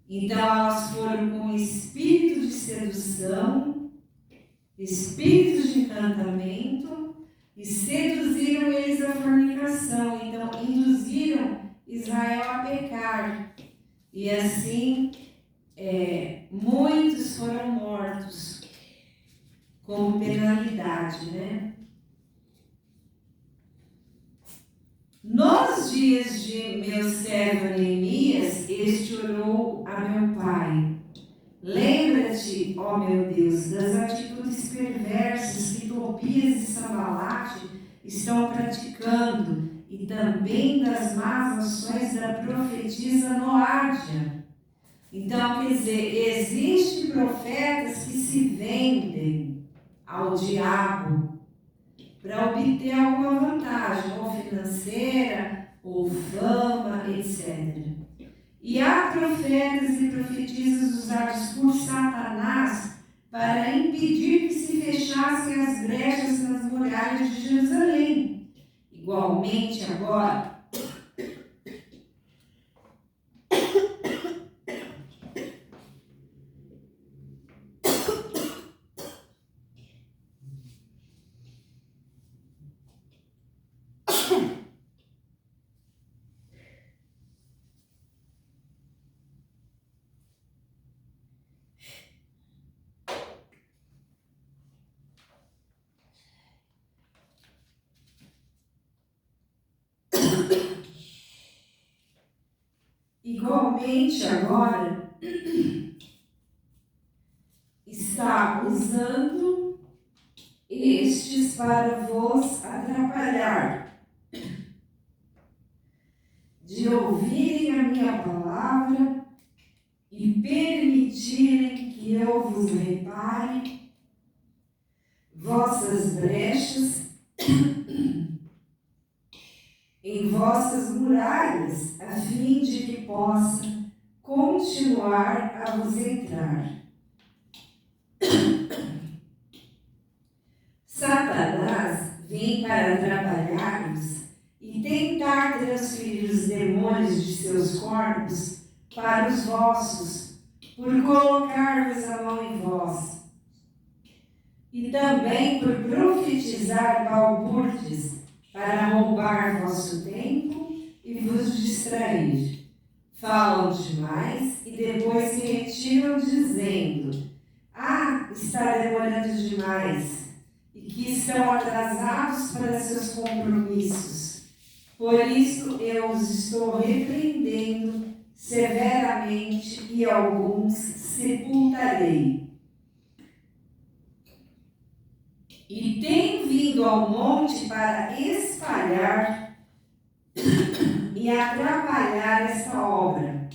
Então, elas foram com espírito de sedução, espíritos de encantamento, e seduziram eles à fornicação. Então, induziram Israel a pecar. E assim, muitos foram mortos como penalidade, né? Nos dias de meu servo Neemias, este orou a meu pai: lembra-te, ó meu Deus, das atitudes perversas que Tobias e Sanbalate estão praticando e também das más ações da profetisa Noádia. Então, quer dizer, existem profetas que se vendem ao diabo para obter alguma vantagem, ou financeira, ou fama, etc. E há profetas e profetisas usados por Satanás para impedir que se fechassem as brechas nas muralhas de Jerusalém. Igualmente agora, atualmente agora está usando estes para vos atrapalhar, de ouvirem a minha palavra e permitirem que eu vos repare vossas brechas em vossas muralhas, a fim de que possa continuar a vos entrar. Satanás vem para atrapalhar-vos e tentar transferir os demônios de seus corpos para os vossos, por colocar-vos a mão em vós. E também por profetizar balbúrdias, para roubar vosso tempo e vos distrair. Falam demais e depois se retiram dizendo: está demorando demais, e que estão atrasados para seus compromissos. Por isso eu os estou repreendendo severamente e alguns sepultarei. E tenho vindo ao monte para espalhar e atrapalhar esta obra.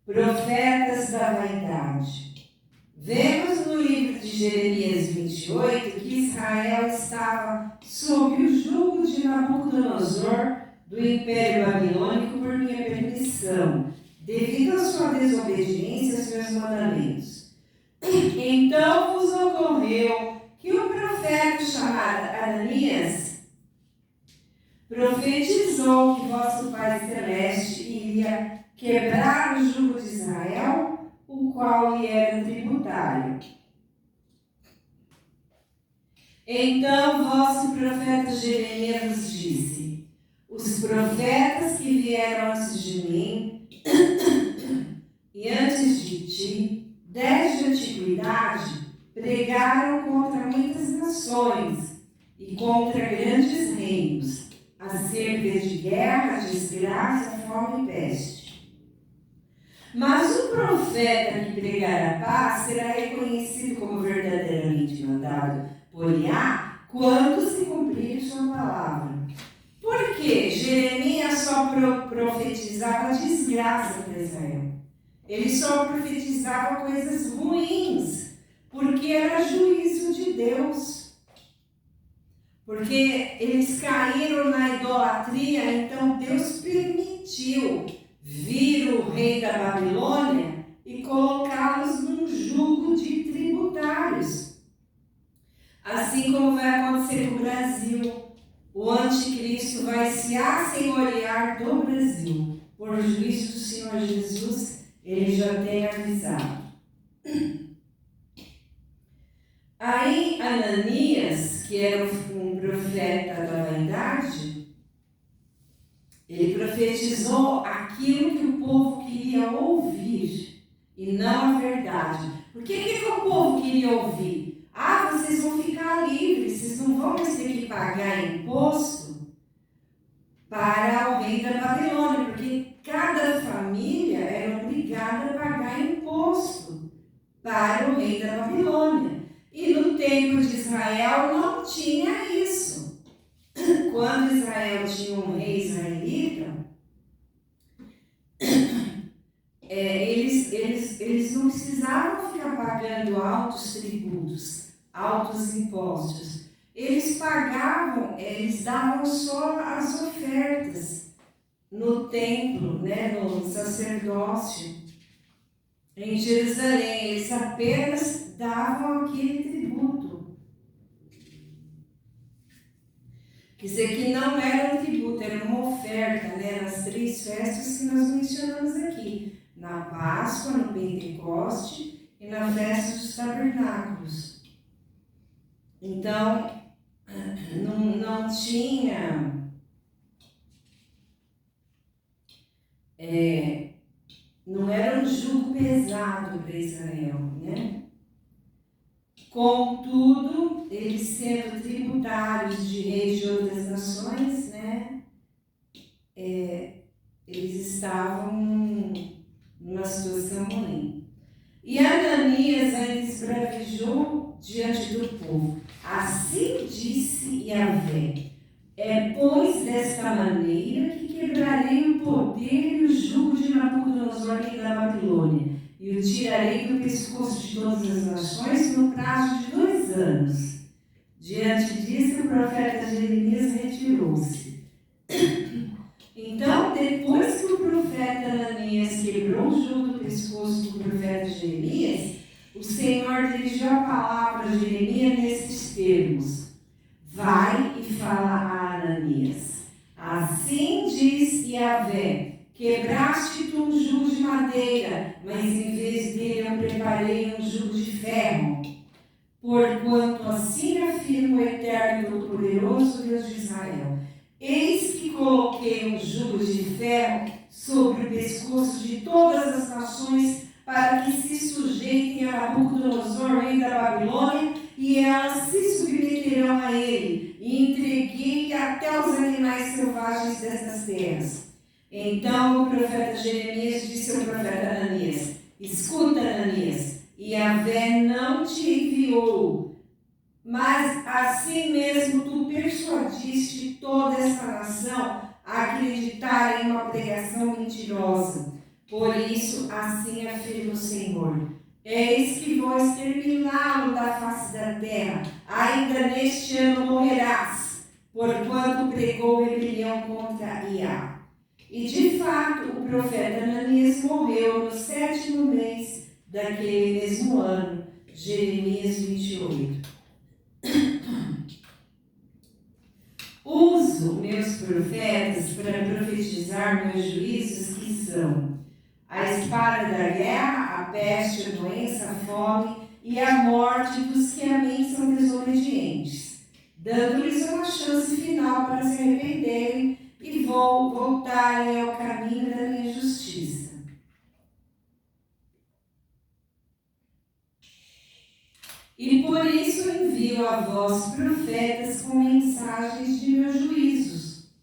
Profetas da vaidade. Vemos no livro de Jeremias 28 que Israel estava sob o jugo de Nabucodonosor do Império Babilônico por minha permissão, devido à sua desobediência aos meus mandamentos. Então vos ocorreu que o profeta chamado Ananias profetizou que vosso Pai Celeste iria quebrar o jugo de Israel, o qual lhe era tributário. Então vosso profeta Jeremias vos disse: os profetas que vieram antes de mim e antes de ti, desde a antiguidade, pregaram contra muitas nações e contra grandes reinos, acerca de guerra, desgraça, fome e peste. Mas o profeta que pregar a paz será reconhecido como verdadeiramente mandado por Iá quando se cumprir sua palavra. Porque Jeremias só profetizava desgraça para Israel. Ele só profetizava coisas ruins, porque era juízo de Deus. Porque eles caíram na idolatria, então Deus permitiu vir o rei da Babilônia e colocá-los num jugo de tributários. Assim como vai acontecer no Brasil, o anticristo vai se assenhorear do Brasil. Por juízo do Senhor Jesus, ele já tem avisado. Aí Ananias, que era um profeta da vaidade, ele profetizou aquilo que o povo queria ouvir e não a verdade. O que o povo queria ouvir? Vocês vão ficar livres, vocês não vão mais ter que pagar imposto para o rei da Babilônia, porque cada família era obrigada a pagar imposto para o rei da Babilônia. E no tempo de Israel não tinha isso. Quando Israel tinha um rei israelita, eles não precisavam ficar pagando altos tributos, altos impostos. Eles pagavam, eles davam só as ofertas no templo, no sacerdócio. Em Jerusalém, eles apenas davam aquele tributo. Quer dizer que não era um tributo, era uma oferta, nas 3 festas que nós mencionamos aqui. Na Páscoa, no Pentecoste e na festa dos tabernáculos. Então, não tinha... não era um jugo pesado para Israel, Contudo, eles sendo tributários de reis de outras nações, eles estavam E Ananias ainda esbravejou diante do povo. Assim disse Yahvé: é, pois, desta maneira que quebrarei o poder e o jugo de Nabucodonosor, rei da Babilônia, e o tirarei do pescoço de todas as nações no prazo de 2 anos. Diante disso, o profeta Jeremias retirou-se. Então, depois que o profeta Ananias quebrou o jugo do pescoço do profeta Jeremias, o Senhor dirigiu a palavra a Jeremias nesses termos: vai e fala a Ananias. Assim diz Yahvé: quebraste tu um jugo de madeira, mas em vez dele eu preparei um jugo de ferro. Porquanto assim afirma o Eterno e Todo-Poderoso Deus de Israel: eis que coloquei um jugo de ferro sobre o pescoço de todas as nações, para que se sujeitem a Nabucodonosor, rei da Babilônia, e elas se submeterão a ele, e entreguei até os animais selvagens destas terras. Então o profeta Jeremias disse ao profeta Ananias: escuta, Ananias, Yahvé não te enviou, mas assim mesmo tu persuadiste toda essa nação a acreditar em uma pregação mentirosa. Por isso, assim afirma o Senhor: eis que vou exterminá-lo da face da terra, ainda neste ano morrerás, porquanto pregou rebelião contra Iá. E de fato, o profeta Ananias morreu no 7º mês daquele mesmo ano. Jeremias 28. Uso meus profetas para profetizar meus juízos, que são a espada da guerra, a peste, a doença, a fome e a morte dos que a mim são desobedientes, dando-lhes uma chance final para se arrependerem e voltarem ao caminho da minha justiça. E por isso envio a vós profetas com mensagens de meus juízos.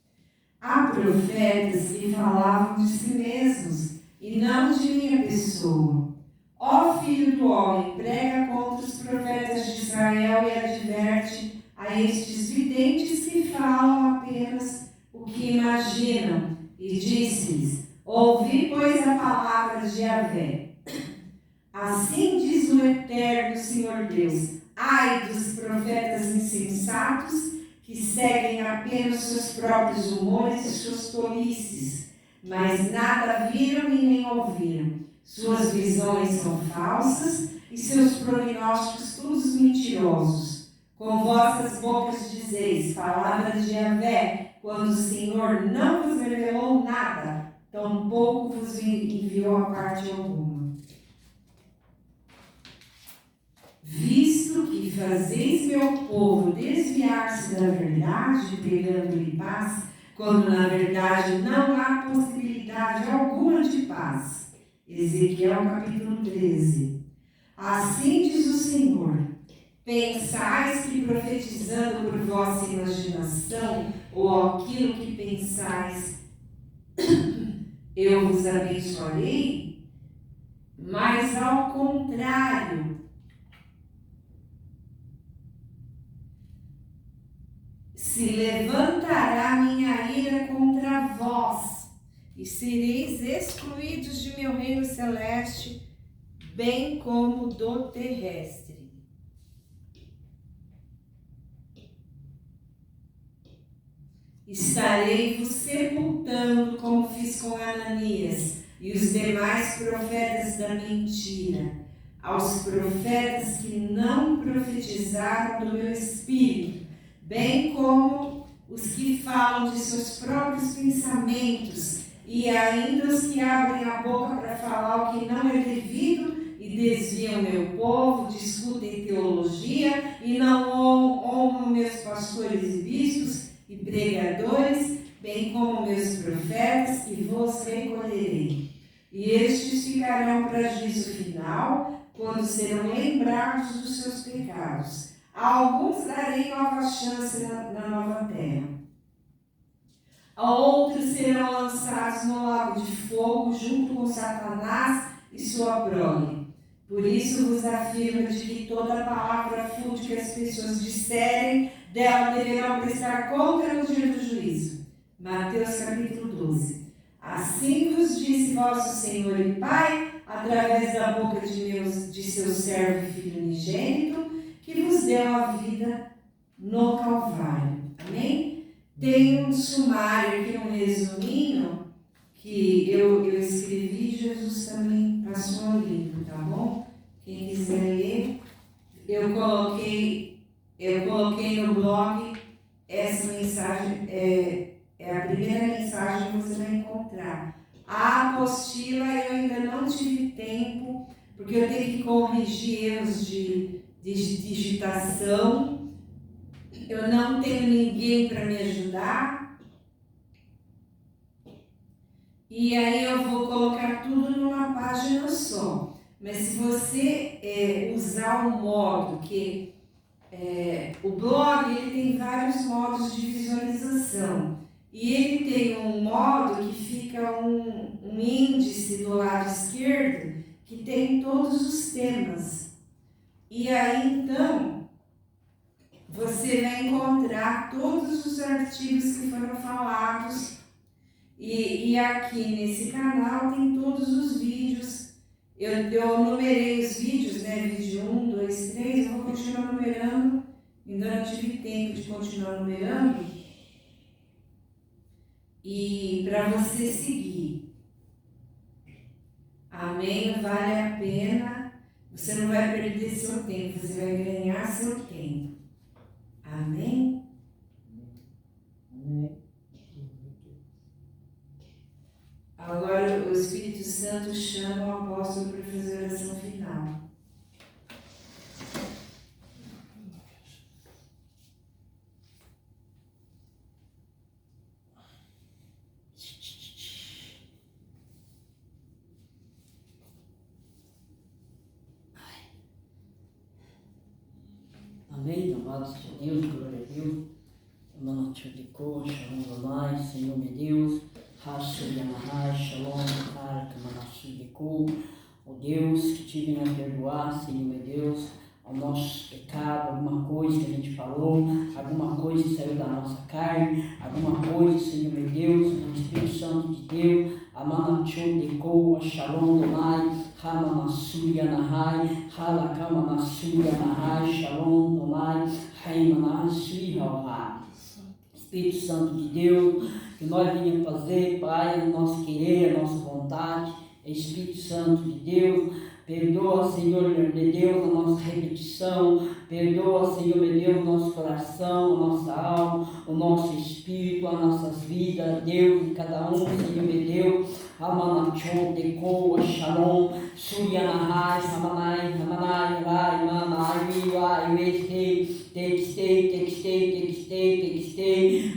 Há profetas que falavam de si mesmos e não de minha pessoa. Ó filho do homem, prega contra os profetas de Israel e adverte a estes videntes que falam apenas o que imaginam. E disse-lhes: ouvi, pois, a palavra de Yahvé. Assim diz o Eterno Senhor Deus: ai dos profetas insensatos que seguem apenas seus próprios humores e suas tolices, mas nada viram e nem ouviram. Suas visões são falsas e seus prognósticos todos mentirosos. Com vossas bocas dizeis: palavra de Yahvé, quando o Senhor não vos revelou nada, tampouco vos enviou a parte alguma. Visto que fazeis meu povo desviar-se da verdade, pregando-lhe paz, quando na verdade não há possibilidade alguma de paz. Ezequiel capítulo 13. Assim diz o Senhor: pensais que profetizando por vossa imaginação, ou aquilo que pensais, eu vos abençoarei? Mas ao contrário, se levantará minha ira contra vós, e sereis excluídos de meu reino celeste, bem como do terrestre. Estarei vos sepultando, como fiz com Ananias e os demais profetas da mentira, aos profetas que não profetizaram do meu espírito, bem como os que falam de seus próprios pensamentos, e ainda os que abrem a boca para falar o que não é devido e desviam meu povo, discutem teologia e não honram meus pastores e bispos e pregadores, bem como meus profetas, e vos recolherei. E estes ficarão para juízo final, quando serão lembrados dos seus pecados. A alguns darei nova chance na nova terra. A outros serão lançados no lago de fogo, junto com Satanás e sua prole. Por isso vos afirmo de que toda palavra fútil que as pessoas disserem, dela deverão prestar conta no dia do juízo. Mateus capítulo 12. Assim vos disse vosso Senhor e Pai, através da boca de seu servo e filho unigênito, que vos deu a vida no Calvário. Amém? Tem um sumário aqui, um resuminho, que eu escrevi, Jesus também passou a livro, tá bom? Quem quiser ler, eu coloquei no blog essa mensagem, é a primeira mensagem que você vai encontrar. A apostila eu ainda não tive tempo, porque eu tenho que corrigir erros de digitação. Eu não tenho ninguém para me ajudar. E aí eu vou colocar tudo numa página só. Mas se você usar o modo que... o blog ele tem vários modos de visualização. E ele tem um modo que fica um índice do lado esquerdo que tem todos os temas. E aí então você vai encontrar todos os artigos que foram falados. E aqui nesse canal tem todos os vídeos. Eu numerei os vídeos, né? Vídeo 1, 2, 3. Eu vou continuar numerando. Ainda não tive tempo de continuar numerando. E para você seguir. Amém? Vale a pena. Você não vai perder seu tempo, você vai ganhar seu tempo. Amém? Amém. Agora o Espírito Santo chama o apóstolo para fazer a oração final. Amém, louvado seja Deus, glória a Deus. Manatiu de cor, shalom Adonai, Senhor meu Deus, Hashem Yamahai, shalom Arca, Manatiu de cor. Ó Deus, que te venha perdoar, Senhor meu Deus, ao nosso pecado, alguma coisa que a gente falou, alguma coisa que saiu da nossa carne, alguma coisa, Senhor meu Deus, no Espírito Santo de Deus, Amanatiu de cor, shalom Adonai, Hama Masuya Nahai, Halakama Masuya Nahai, Shalom Donai, Haimana Shihauha. Espírito Santo de Deus, que nós venhamos fazer, Pai, o nosso querer, a nossa vontade. Espírito Santo de Deus, perdoa, Senhor de Deus, a nossa repetição, perdoa, Senhor de Deus, o nosso coração, a nossa alma, o nosso espírito, as nossas vidas, Deus, de cada um, Senhor de Deus. Amanachon, Decoa, Shalom, Suyanahai, Hamanai, Hamanai, Vai, Manai, Vai, Textei,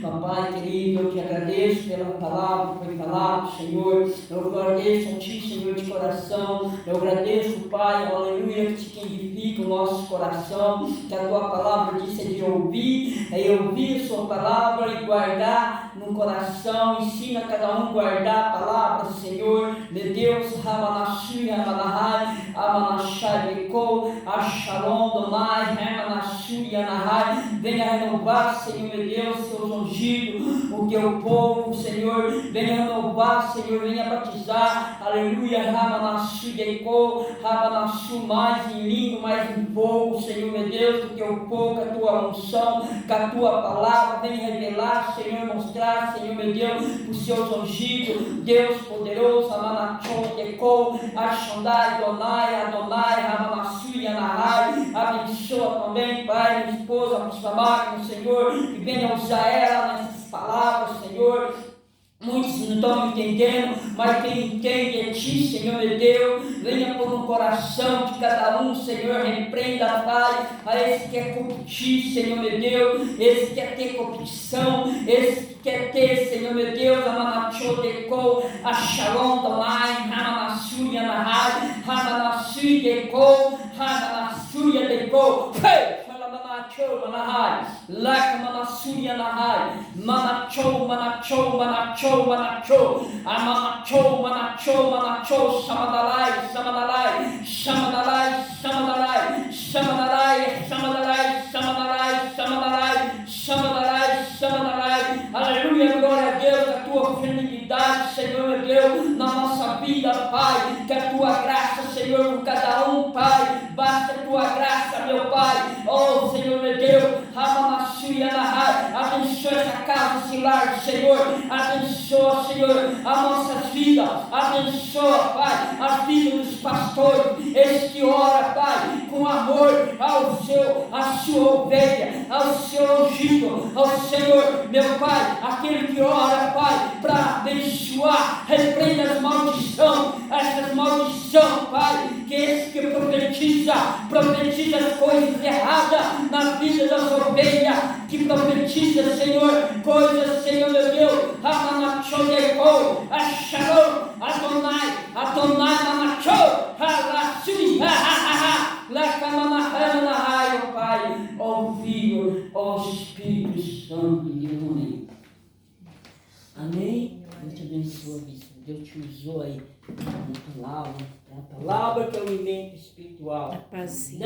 Papai querido, eu te agradeço pela palavra que foi falada, Senhor. Eu agradeço a Ti, Senhor, de coração. Eu agradeço, Pai, aleluia, que te edifica o nosso coração, que a Tua palavra disse é de ouvir, ouvir a Sua palavra e guardar no coração. Ensina cada um a guardar a palavra, Senhor, meu Deus. Ramanashu, Ramanahai, Amanashai, Bekou, Ashalom, Donai, Ramanashu, Yanahai. Venha renovar, Senhor, meu Deus, seus ungidos, o Teu povo, Senhor. Venha renovar, Senhor, venha batizar, aleluia. Ramanashu, Bekou, Ramanashu, mais em língua, mais em fogo, Senhor, meu Deus, o Teu povo, com a Tua unção, com a Tua palavra. Venha revelar, Senhor, mostrar, Senhor, meu Deus, os seus ungidos, Deus poderoso, Amanachon, Dekou, Ashondai, Adonai, Ramanashu, Yanahai. Abençoa também, Pai, minha esposa, minha família, Senhor, que venha usar ela nessas palavras, Senhor. Muitos não estão entendendo, mas quem entende é Ti, Senhor meu Deus. Venha por um coração de cada um, Senhor. Repreenda, Pai, a esse que quer competir, Senhor meu Deus. Esse que quer ter competição, esse que quer ter, Senhor meu Deus, a Manachô Decou, a Shalom Donai, Ramanashu Yanahai, Ramanashu Decou, Ramanashu Decou, Manacho, Manahai, Laka Manasuria Nahai, Manacho, Manacho, Manacho, Manacho, Amanacho, Manacho, Manacho, Shamadalai, Shamadalai, Shamadalai, Shamadalai, Shamadalai, Shamadalai, Shamadalai, Shamadalai, Shamadalai, Shamadalai, aleluia, glória a Deus, a tua fidelidade, Senhor meu Deus, na nossa vida, Pai, que a tua graça, Senhor, por cada um, Pai, basta a tua graça, meu Pai, oh Senhor meu Deus, abençoa essa casa, esse lar, Senhor, abençoa, Senhor, a nossa vida, abençoa, Pai, a vida dos pastores, eles que oram, Pai, com amor à sua ovelha, ao seu ungido, ao Senhor, meu Pai, aquele que ora, Pai, para abençoar, repreende as maldições, essas maldições, Pai, que esse que profetiza as coisas erradas na vida das ovelhas, que profetiza, Senhor, coisas, Senhor meu Deus, Ramanachodeco, Shalom, Adonai, Manacho, Halasui, Lacamanahai, ó Pai, ó Filho, ó Espírito Santo de Deus. Amém? Deus te abençoe, bispo. Deus te usou aí na palavra, que é o alimento espiritual. A paz.